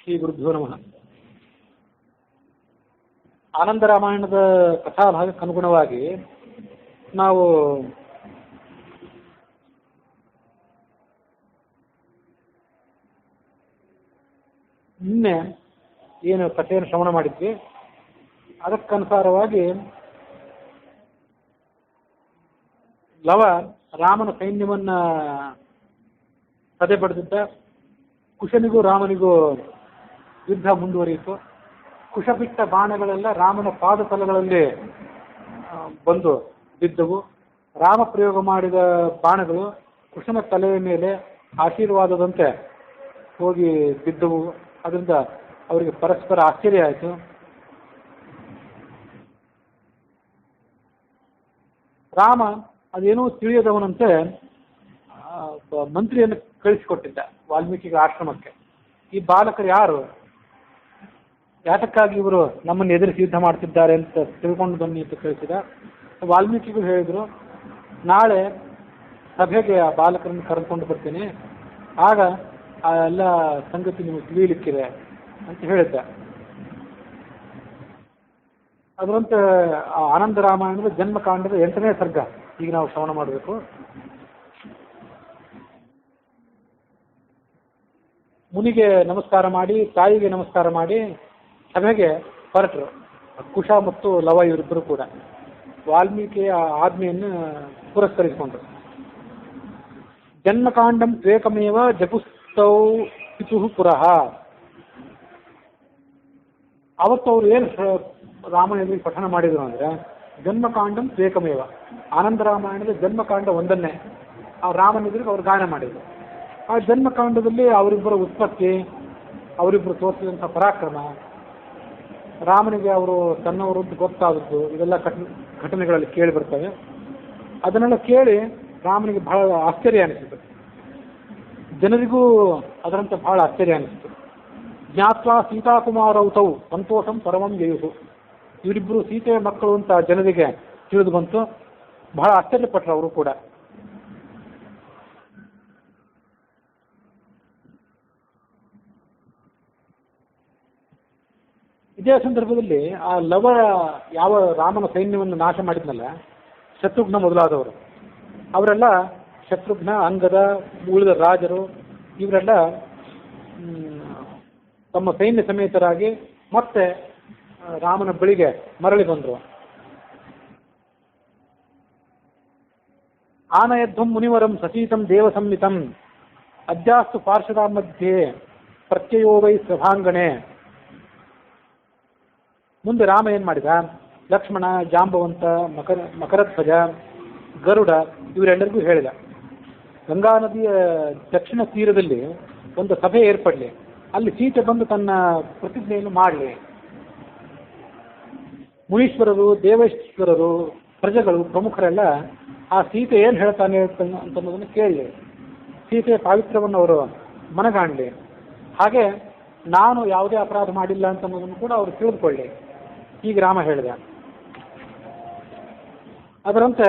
ಶ್ರೀ ಗುರುಭ್ಯೋ ನಮಃ. ಆನಂದ ರಾಮಾಯಣದ ಕಥಾಭಾಗಕ್ಕೆ ಅನುಗುಣವಾಗಿ ನಾವು ನಿನ್ನೆ ಏನು ಕಥೆಯನ್ನು ಶ್ರವಣ ಮಾಡಿದ್ವಿ ಅದಕ್ಕನುಸಾರವಾಗಿ ಲವ ರಾಮನ ಸೈನ್ಯವನ್ನ ಸದೆ ಬಡಿದಿದ್ದ. ಕುಶನಿಗೂ ರಾಮನಿಗೂ ಯುದ್ಧ ಮುಂದುವರಿಯಿತು. ಕುಶ ಬಿಟ್ಟ ಬಾಣಗಳೆಲ್ಲ ರಾಮನ ಪಾದತಲಗಳಲ್ಲಿ ಬಂದು ಬಿದ್ದವು. ರಾಮ ಪ್ರಯೋಗ ಮಾಡಿದ ಬಾಣಗಳು ಕುಶನ ತಲೆಯ ಮೇಲೆ ಆಶೀರ್ವಾದದಂತೆ ಹೋಗಿ ಬಿದ್ದವು. ಅದರಿಂದ ಅವರಿಗೆ ಪರಸ್ಪರ ಆಶ್ಚರ್ಯ ಆಯಿತು. ರಾಮ ಅದೇನೋ ತಿಳಿಯದವನಂತೆ ಮಂತ್ರಿಯನ್ನು ಕಳಿಸಿಕೊಟ್ಟಿದ್ದ ವಾಲ್ಮೀಕಿಗಳ ಆಶ್ರಮಕ್ಕೆ. ಈ ಬಾಲಕರು ಯಾರು, ಯಾತಕ್ಕಾಗಿ ಇವರು ನಮ್ಮನ್ನು ಎದುರಿಸಿ ಯುದ್ಧ ಮಾಡ್ತಿದ್ದಾರೆ ಅಂತ ತಿಳ್ಕೊಂಡು ಬನ್ನಿ ಅಂತ ಕಳಿಸಿದ. ವಾಲ್ಮೀಕಿಗಳು ಹೇಳಿದರು, ನಾಳೆ ಸಭೆಗೆ ಆ ಬಾಲಕರನ್ನು ಕರೆದುಕೊಂಡು ಬರ್ತೀನಿ, ಆಗ ಆ ಎಲ್ಲ ಸಂಗತಿ ನಿಮಗೆ ತಿಳಿಯಲಿಕ್ಕಿದೆ ಅಂತ ಹೇಳಿದ್ದ. ಅದರಂತೆ ಆನಂದ ರಾಮಾಯಣದ ಜನ್ಮಕಾಂಡದ 8ನೇ ಸರ್ಗ ಈಗ ನಾವು ಶ್ರವಣ ಮಾಡಬೇಕು. ಮುನಿಗೆ ನಮಸ್ಕಾರ ಮಾಡಿ, ತಾಯಿಗೆ ನಮಸ್ಕಾರ ಮಾಡಿ ಸಭೆಗೆ ಹೊರಟರು. ಕುಶ ಮತ್ತು ಲವ ಇವರಿಬ್ಬರು ಕೂಡ ವಾಲ್ಮೀಕಿಯ ಆಜ್ಞೆಯನ್ನು ಪುರಸ್ಕರಿಸಿಕೊಂಡ್ರು. ಜನ್ಮಕಾಂಡಂ ತ್ವೇಕಮೇವ ಜಪುಸ್ತೌ ಪಿತುಃ ಪುರಃ. ಅವತ್ತು ಅವ್ರು ಏನು ರಾಮಾಯಣದಲ್ಲಿ ಪಠಣ ಮಾಡಿದ್ರು ಅಂದರೆ ಜನ್ಮಕಾಂಡಂ ತ್ವೇಕಮೇವ, ಆನಂದ ರಾಮಾಯಣದ ಜನ್ಮಕಾಂಡ ಒಂದನ್ನೇ ಆ ರಾಮನಿದ್ರಿಗೆ ಅವ್ರು ಗಾಯನ ಮಾಡಿದರು. ಆ ಜನ್ಮಕಾಂಡದಲ್ಲಿ ಅವರಿಬ್ಬರ ಉತ್ಪತ್ತಿ, ಅವರಿಬ್ಬರು ತೋರಿಸಿದಂಥ ಪರಾಕ್ರಮ, ರಾಮನಿಗೆ ಅವರು ತನ್ನವರು ಗೊತ್ತಾದದ್ದು, ಇದೆಲ್ಲ ಘಟನೆಗಳಲ್ಲಿ ಕೇಳಿ ಬರ್ತವೆ. ಅದನ್ನೆಲ್ಲ ಕೇಳಿ ರಾಮನಿಗೆ ಬಹಳ ಆಶ್ಚರ್ಯ ಅನಿಸಿತು. ಜನರಿಗೂ ಅದರಂತೆ ಬಹಳ ಆಶ್ಚರ್ಯ ಅನಿಸಿತು. ಜ್ಞಾತ್ವಾ ಸೀತಾಕುಮಾರೌತೌ ಸಂತೋಷಂ ಪರಮಂ ಜಯುಹು. ಇವರಿಬ್ಬರು ಸೀತೆಯ ಮಕ್ಕಳು ಅಂತ ಜನರಿಗೆ ತಿಳಿದು ಬಂತು. ಬಹಳ ಆಶ್ಚರ್ಯಪಟ್ಟರು ಅವರು ಕೂಡ. ಇದೇ ಸಂದರ್ಭದಲ್ಲಿ ಆ ಲವ ಯಾವ ರಾಮನ ಸೈನ್ಯವನ್ನು ನಾಶ ಮಾಡಿದ್ನಲ್ಲ, ಶತ್ರುಘ್ನ ಮೊದಲಾದವರು, ಅವರೆಲ್ಲ ಶತ್ರುಘ್ನ, ಅಂಗದ, ಉಳಿದ ರಾಜರು ಇವರೆಲ್ಲ ತಮ್ಮ ಸೈನ್ಯ ಸಮೇತರಾಗಿ ಮತ್ತೆ ರಾಮನ ಬಳಿಗೆ ಮರಳಿ ಬಂದರು. ಆನಯಧ್ವಂ ಮುನಿವರಂ ಸಸೀತಂ ದೇವಸಂಹಿತಂ ಅದ್ಯಾಸ್ತು ಪಾರ್ಷದ ಮಧ್ಯೆ ಪ್ರತ್ಯಯೋ ವೈ ಸಭಾಂಗಣೆ. ಮುಂದೆ ರಾಮ ಏನು ಮಾಡಿದ, ಲಕ್ಷ್ಮಣ, ಜಾಂಬವಂತ, ಮಕರಧ್ವಜ, ಗರುಡ ಇವರೆಲ್ಲರಿಗೂ ಹೇಳಿದ, ಗಂಗಾ ನದಿಯ ದಕ್ಷಿಣ ತೀರದಲ್ಲಿ ಒಂದು ಸಭೆ ಏರ್ಪಡಲಿ, ಅಲ್ಲಿ ಸೀತೆ ಬಂದು ತನ್ನ ಪ್ರತಿಜ್ಞೆಯನ್ನು ಮಾಡಲಿ. ಮುನೀಶ್ವರರು, ದೇವೇಶ್ವರರು, ಪ್ರಜೆಗಳು, ಪ್ರಮುಖರೆಲ್ಲ ಆ ಸೀತೆ ಏನು ಹೇಳ್ತಾನೆ ಅಂತನ್ನೋದನ್ನು ಕೇಳಲಿ, ಸೀತೆಯ ಪಾವಿತ್ರ್ಯವನ್ನು ಅವರು ಮನಗಾಣಲಿ, ಹಾಗೆ ನಾನು ಯಾವುದೇ ಅಪರಾಧ ಮಾಡಿಲ್ಲ ಅಂತನ್ನೋದನ್ನು ಕೂಡ ಅವರು ತಿಳಿದುಕೊಳ್ಳಿ. ಹೀಗೆ ರಾಮ ಹೇಳಿದ. ಅದರಂತೆ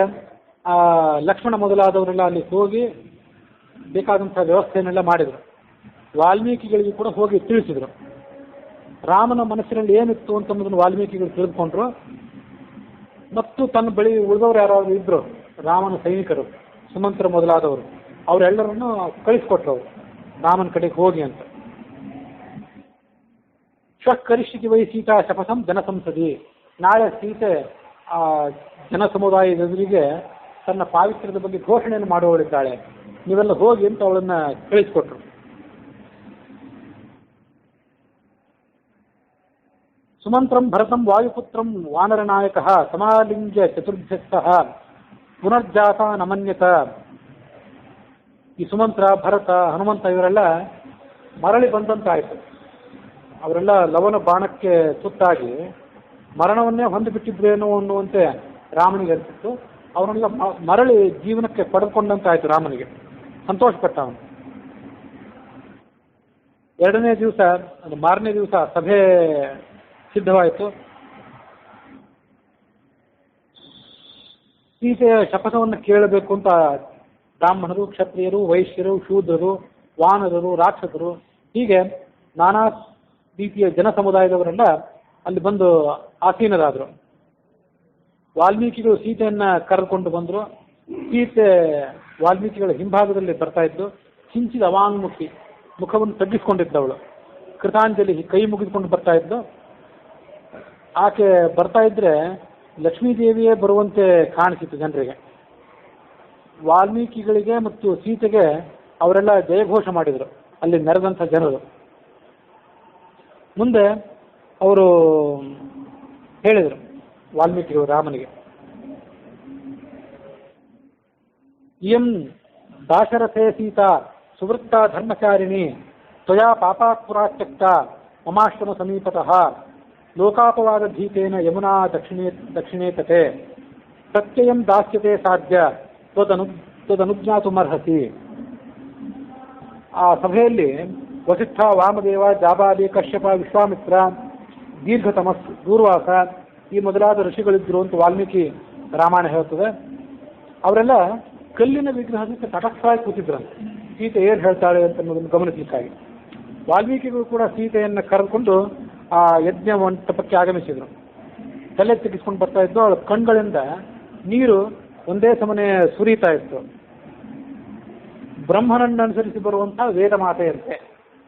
ಲಕ್ಷ್ಮಣ ಮೊದಲಾದವರೆಲ್ಲ ಅಲ್ಲಿ ಹೋಗಿ ಬೇಕಾದಂಥ ವ್ಯವಸ್ಥೆಯನ್ನೆಲ್ಲ ಮಾಡಿದರು. ವಾಲ್ಮೀಕಿಗಳಿಗೆ ಕೂಡ ಹೋಗಿ ತಿಳಿಸಿದರು. ರಾಮನ ಮನಸ್ಸಿನಲ್ಲಿ ಏನಿತ್ತು ಅಂತನ್ನೋದನ್ನು ವಾಲ್ಮೀಕಿಗಳು ತಿಳಿದುಕೊಂಡ್ರು. ಮತ್ತು ತನ್ನ ಬಳಿ ಉಳಿದವರು ಯಾರಾದರೂ ಇದ್ರು ರಾಮನ ಸೈನಿಕರು, ಸುಮಂತ್ರ ಮೊದಲಾದವರು, ಅವರೆಲ್ಲರನ್ನು ಕಳಿಸ್ಕೊಟ್ರು ಅವರು ರಾಮನ ಕಡೆಗೆ ಹೋಗಿ ಅಂತ. ಶ್ವಕರಿಷ್ಯತಿ ವೈ ಸೀತಾ ಶಪಥಂ ಜನಸಂಸದಿ. ನಾಳೆ ಸೀತೆ ಆ ಜನ ಸಮುದಾಯದ ಎದುರಿಗೆ ತನ್ನ ಪಾವಿತ್ರ್ಯದ ಬಗ್ಗೆ ಘೋಷಣೆಯನ್ನು ಮಾಡುವವಳಿದ್ದಾಳೆ, ನೀವೆಲ್ಲ ಹೋಗಿ ಅಂತ ಅವಳನ್ನ ಕಳಿಸ್ಕೊಟ್ರು. ಸುಮಂತ್ರಂ ಭರತಂ ವಾಯುಪುತ್ರಂ ವಾನರನಾಯಕ ಸಮಾಲಿಂಗ್ಯ ಚತುರ್ಭ್ಯಸ್ತಃ ಪುನರ್ಜಾತ ನಮನ್ಯತ. ಈ ಸುಮಂತ್ರ, ಭರತ, ಹನುಮಂತ ಇವರೆಲ್ಲ ಮರಳಿ ಬಂದಂತಾಯಿತು. ಅವರೆಲ್ಲ ಲವನ ಬಾಣಕ್ಕೆ ತುತ್ತಾಗಿ ಮರಣವನ್ನೇ ಹೊಂದಿಬಿಟ್ಟಿದ್ರೇನೋ ಅನ್ನುವಂತೆ ರಾಮನಿಗೆ ಅನಿಸಿತ್ತು. ಅವರೆಲ್ಲ ಮರಳಿ ಜೀವನಕ್ಕೆ ಪಡೆದುಕೊಂಡಂತಾಯಿತು. ರಾಮನಿಗೆ ಸಂತೋಷಪಟ್ಟ ಅವನು. 2ನೇ ದಿವಸ, ಮಾರನೇ ದಿವಸ ಸಭೆ ಸಿದ್ಧವಾಯಿತು. ಸೀತೆಯ ಶಪಥವನ್ನು ಕೇಳಬೇಕು ಅಂತ ಬ್ರಾಹ್ಮಣರು, ಕ್ಷತ್ರಿಯರು, ವೈಶ್ಯರು, ಶೂದ್ರರು, ವಾನರರು, ರಾಕ್ಷಸರು ಹೀಗೆ ನಾನಾ ರೀತಿಯ ಜನ ಸಮುದಾಯದವರೆಲ್ಲ ಅಲ್ಲಿ ಬಂದು ಆಸೀನರಾದರು. ವಾಲ್ಮೀಕಿಗಳು ಸೀತೆಯನ್ನ ಕರೆದುಕೊಂಡು ಬಂದರು. ಸೀತೆ ವಾಲ್ಮೀಕಿಗಳ ಹಿಂಭಾಗದಲ್ಲಿ ಬರ್ತಾ ಇದ್ದು, ಕಿಂಚಿದ ಅವಾಂಗ್ಮುಖಿ, ಮುಖವನ್ನು ತಗ್ಗಿಸ್ಕೊಂಡಿದ್ದವಳು, ಕೃತಾಂಜಲಿ ಕೈ ಮುಗಿದುಕೊಂಡು ಬರ್ತಾ ಇದ್ದು. ಆಕೆ ಬರ್ತಾ ಇದ್ರೆ ಲಕ್ಷ್ಮೀದೇವಿಯೇ ಬರುವಂತೆ ಕಾಣಿಸಿತ್ತು ಜನರಿಗೆ. ವಾಲ್ಮೀಕಿಗಳಿಗೆ ಮತ್ತು ಸೀತೆಗೆ ಅವರೆಲ್ಲ ಜಯಘೋಷ ಮಾಡಿದರು ಅಲ್ಲಿ ನೆರೆದಂಥ ಜನರು. ಮುಂದೆ ಅವರು ಹೇಳಿದರು ವಾಲ್ಮೀಕಿಗಳು ರಾಮನಿಗೆ, ಇಯಂ ದಾಶರಥೇ ಸೀತಾ ಸುವೃತ್ತ ಧರ್ಮಚಾರಿಣಿ ತ್ವಯಾ ಪಾಪಾತ್ ಪುರಾತ್ಯಕ್ತ ಮಮಾಶ್ರಮ ಸಮೀಪತಃ ಲೋಕಾಪವಾದ ಭೀತೇನ ಯಮುನಾ ದಕ್ಷಿಣೇ ತಟೆ ಪ್ರತ್ಯಯಂ ದಾಸ್ಯತೆ ಸಾಧ್ಯ ತ್ವದನುಜ್ಞಾತುಮರ್ಹಸಿ. ಆ ಸಭೆಯಲ್ಲಿ ವಸಿಷ್ಠ, ವಾಮದೇವ, ಜಾಬಾಲಿ, ಕಶ್ಯಪ, ವಿಶ್ವಾಮಿತ್ರ, ದೀರ್ಘತಮಸ್, ದೂರ್ವಾಸ ಈ ಮೊದಲಾದ ಋಷಿಗಳಿದ್ರು ಅಂತ ವಾಲ್ಮೀಕಿ ರಾಮಾಯಣ ಹೇಳ್ತದೆ. ಅವರೆಲ್ಲ ಕಲ್ಲಿನ ವಿಗ್ರಹಕ್ಕೆ ತಟಸ್ಥವಾಗಿ ಕೂತಿದ್ರಂತೆ, ಸೀತೆ ಏನು ಹೇಳ್ತಾಳೆ ಅಂತ ಅನ್ನೋದನ್ನು ಗಮನಿಸಲಿಕ್ಕಾಗಿ. ವಾಲ್ಮೀಕಿಗಳು ಕೂಡ ಸೀತೆಯನ್ನು ಕರೆದುಕೊಂಡು ಆ ಯಜ್ಞ ಮಂಟಪಕ್ಕೆ ಆಗಮಿಸಿದರು. ತಲೆ ತೆಗೆಸ್ಕೊಂಡು ಬರ್ತಾ ಇದ್ದು, ಅವಳ ಕಣ್ಗಳಿಂದ ನೀರು ಒಂದೇ ಸಮನೆ ಸುರಿತಾ ಇತ್ತು. ಬ್ರಹ್ಮನನ್ನು ಅನುಸರಿಸಿ ಬರುವಂತಹ ವೇದ ಮಾತೆಯಂತೆ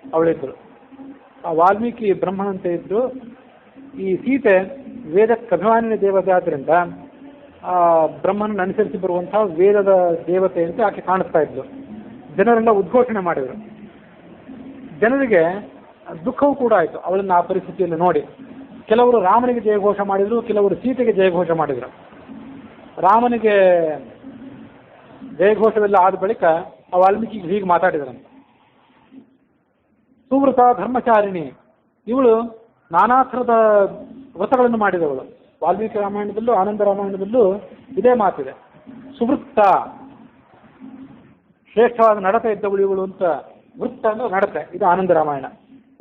ಅವಳಿದ್ರು. ಆ ವಾಲ್ಮೀಕಿ ಬ್ರಹ್ಮನಂತೆ ಇದ್ರು. ಈ ಸೀತೆ ವೇದಕ್ಕೆ ಅಭಿಮಾನಿನ ದೇವತೆ ಆದ್ದರಿಂದ ಆ ಬ್ರಹ್ಮನನ್ನು ಅನುಸರಿಸಿ ಬರುವಂತಹ ವೇದದ ದೇವತೆಯಂತೆ ಆಕೆ ಕಾಣಿಸ್ತಾ ಇದ್ಲು. ಜನರೆಲ್ಲ ಉದ್ಘೋಷಣೆ ಮಾಡಿದರು. ಜನರಿಗೆ ದುಃಖವೂ ಕೂಡ ಆಯಿತು ಅವಳನ್ನು ಆ ಪರಿಸ್ಥಿತಿಯಲ್ಲಿ ನೋಡಿ. ಕೆಲವರು ರಾಮನಿಗೆ ಜಯಘೋಷ ಮಾಡಿದರು, ಕೆಲವರು ಸೀತೆಗೆ ಜಯಘೋಷ ಮಾಡಿದರು. ರಾಮನಿಗೆ ಜಯಘೋಷವೆಲ್ಲ ಆದ ಬಳಿಕ ಆ ವಾಲ್ಮೀಕಿಗೆ ಹೀಗೆ ಮಾತಾಡಿದರಂತೆ, ಸುವೃತ ಧರ್ಮಚಾರಿಣಿ, ಇವಳು ನಾನಾ ಥರದ ವ್ರತಗಳನ್ನು ಮಾಡಿದವಳು. ವಾಲ್ಮೀಕಿ ರಾಮಾಯಣದಲ್ಲೂ ಆನಂದ ರಾಮಾಯಣದಲ್ಲೂ ಇದೇ ಮಾತಿದೆ. ಸುವೃತ್ತ, ಶ್ರೇಷ್ಠವಾದ ನಡತೆ ಇದ್ದವಳು ಇವಳು ಅಂತ. ವೃತ್ತ ಅಂದ್ರೆ ನಡತೆ, ಇದು ಆನಂದ ರಾಮಾಯಣ.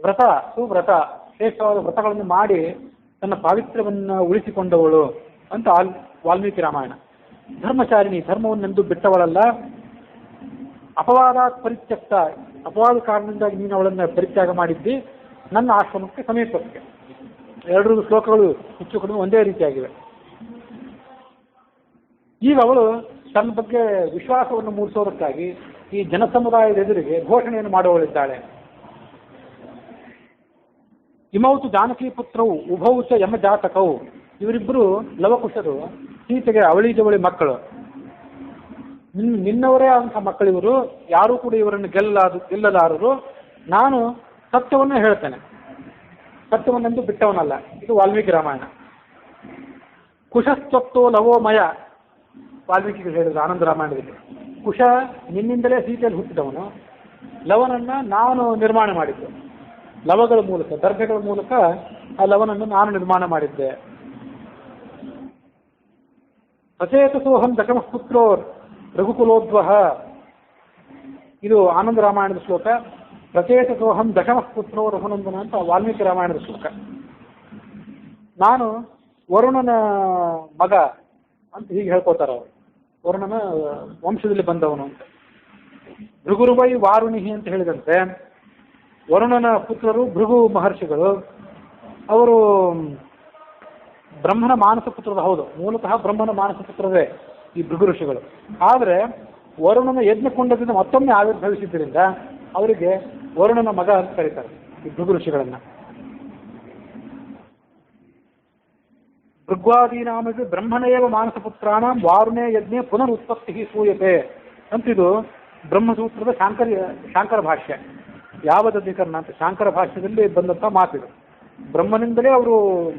ವ್ರತ, ಸುವ್ರತ, ಶ್ರೇಷ್ಠವಾದ ವ್ರತಗಳನ್ನು ಮಾಡಿ ತನ್ನ ಪಾವಿತ್ರ್ಯವನ್ನು ಉಳಿಸಿಕೊಂಡವಳು ಅಂತ ವಾಲ್ಮೀಕಿ ರಾಮಾಯಣ. ಧರ್ಮಚಾರಿಣಿ, ಧರ್ಮವನ್ನೆಂದು ಬಿಟ್ಟವಳಲ್ಲ. ಅಪವಾದಾತ್ ಪರಿತ್ಯಕ್ತ, ಅಪವಾದ ಕಾರಣದಿಂದಾಗಿ ನೀನು ಅವಳನ್ನು ಪರಿತ್ಯಾಗ ಮಾಡಿದ್ದಿ ನನ್ನ ಆಶ್ರಮಕ್ಕೆ ಸಮೀಪಕ್ಕೆ. ಎರಡೂ ಶ್ಲೋಕಗಳು ಹೆಚ್ಚು ಕಡಿಮೆ ಒಂದೇ ರೀತಿಯಾಗಿವೆ. ಈಗ ಅವಳು ತನ್ನ ಬಗ್ಗೆ ವಿಶ್ವಾಸವನ್ನು ಮೂಡಿಸೋದಕ್ಕಾಗಿ ಈ ಜನಸಮುದಾಯದ ಎದುರಿಗೆ ಘೋಷಣೆಯನ್ನು ಮಾಡುವವಳಿದ್ದಾಳೆ. ಇಮೌತು ಜಾನಕಿ ಪುತ್ರವು ಉಭೌ ಚ ಯಮ ಜಾತಕವು, ಇವರಿಬ್ಬರು ಲವಕುಶರು, ಸೀತೆಗೆ ಅವಳಿ ಜವಳಿ ಮಕ್ಕಳು. ನಿನ್ನವರೇ ಅಂತ ಮಕ್ಕಳಿವರು, ಯಾರೂ ಕೂಡ ಇವರನ್ನು ಗೆಲ್ಲಲಾರರು. ನಾನು ಸತ್ಯವನ್ನೇ ಹೇಳ್ತೇನೆ, ಸತ್ಯವನ್ನೆಂದು ಬಿಟ್ಟವನಲ್ಲ. ಇದು ವಾಲ್ಮೀಕಿ ರಾಮಾಯಣ. ಕುಶಸ್ತತ್ವೋ ಲವೋಮಯ, ವಾಲ್ಮೀಕಿಗಳು ಹೇಳಿದ್ರು ಆನಂದ ರಾಮಾಯಣದಲ್ಲಿ. ಕುಶ ನಿನ್ನಿಂದಲೇ ಸೀತೆಯಲ್ಲಿ ಹುಟ್ಟಿದವನು, ಲವನನ್ನ ನಾನು ನಿರ್ಮಾಣ ಮಾಡಿದ್ದೆ. ಲವಗಳ ಮೂಲಕ, ದರ್ಭೆಗಳ ಮೂಲಕ ಆ ಲವನನ್ನು ನಾನು ನಿರ್ಮಾಣ ಮಾಡಿದ್ದೆ. ಸಚೇತಸೋಹಂ ದಶಮಃ ಪುತ್ರೋ ರಘುಕುಲೋದ್ವಹ, ಇದು ಆನಂದ ರಾಮಾಯಣದ ಶ್ಲೋಕ. ಪ್ರಚೇತಸೋಹಂ ದಶಮಃ ಪುತ್ರೋ ರಘುನಂದನ ಅಂತ ವಾಲ್ಮೀಕಿ ರಾಮಾಯಣದ ಶ್ಲೋಕ. ನಾನು ವರುಣನ ಮಗ ಅಂತ ಹೀಗೆ ಹೇಳ್ಕೋತಾರ ಅವರು, ವರುಣನ ವಂಶದಲ್ಲಿ ಬಂದವನು ಅಂತ. ಭೃಗುರುವೈ ವಾರುಣಿಹಿ ಅಂತ ಹೇಳಿದಂತೆ ವರುಣನ ಪುತ್ರರು ಭೃಗು ಮಹರ್ಷಿಗಳು. ಅವರು ಬ್ರಹ್ಮನ ಮಾನಸ ಪುತ್ರದ, ಹೌದು, ಮೂಲತಃ ಬ್ರಹ್ಮನ ಮಾನಸ ಪುತ್ರರೇ ಈ ಭೃಗು ಋಷಿಗಳು. ಆದರೆ ವರುಣನ ಯಜ್ಞಕುಂಡದಿಂದ ಮತ್ತೊಮ್ಮೆ ಆವಿರ್ಭವಿಸಿದ್ದರಿಂದ ಅವರಿಗೆ ವರುಣನ ಮಗ ಅಂತ ಕರೀತಾರೆ ಈ ಭೃಗು ಋಷಿಗಳನ್ನ. ಭೃಗ್ವಾದೀನಾಮಿ ಬ್ರಹ್ಮಣೇವ ಮಾನಸ ಪುತ್ರಾಣಂ ವಾರುಣೇ ಯಜ್ಞೆ ಪುನರುತ್ಪತ್ತಿ ಸೂಯತೆ ಅಂತಿದು ಬ್ರಹ್ಮಸೂತ್ರದ ಶಾಂಕರ ಭಾಷ್ಯ. ಯಾವದಧಿಕರಣ ಅಂತ ಶಾಂಕರ ಭಾಷ್ಯದಲ್ಲಿ ಬಂದಂಥ ಮಾತಿದು. ಬ್ರಹ್ಮನಿಂದಲೇ ಅವರು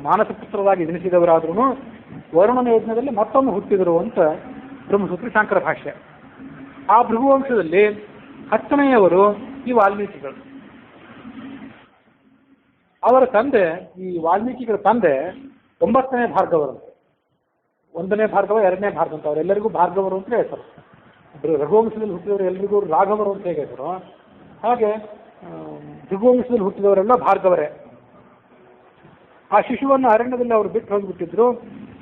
ಮಾನಸ ಪುತ್ರರಾಗಿ ಜನಿಸಿದವರಾದ್ರೂ ವರುಣನ ಯಜ್ಞದಲ್ಲಿ ಮತ್ತೊಮ್ಮೆ ಹುಟ್ಟಿದರು ಅಂತ ಬ್ರಹ್ಮಸೂತ್ರ ಶಾಂಕರ ಭಾಷ್ಯ. ಆ ಭೃಗುವಂಶದಲ್ಲಿ 10ನೆಯವರು ಈ ವಾಲ್ಮೀಕಿಗಳು. ಅವರ ತಂದೆ, ಈ ವಾಲ್ಮೀಕಿಗಳ ತಂದೆ 9ನೇ ಭಾರ್ಗವರಂತೆ. 1ನೇ ಭಾರ್ಗವ, 2ನೇ ಭಾರ್ಗವ ಅಂತ ಅವರೆಲ್ಲರಿಗೂ ಭಾರ್ಗವರು ಅಂತ ಹೆಸರು. ರಘುವಂಶದಲ್ಲಿ ಹುಟ್ಟಿದವರು ಎಲ್ಲರಿಗೂ ರಾಘವರು ಅಂತ ಹೇಗೆ ಹೆಸರು, ಹಾಗೆ ಭೃಗುವಂಶದಲ್ಲಿ ಹುಟ್ಟಿದವರೆಲ್ಲ ಭಾರ್ಗವರೇ. ಆ ಶಿಶುವನ್ನು ಅರಣ್ಯದಲ್ಲಿ ಅವರು ಬಿಟ್ಟು ಹೋಗಿಬಿಟ್ಟಿದ್ರು.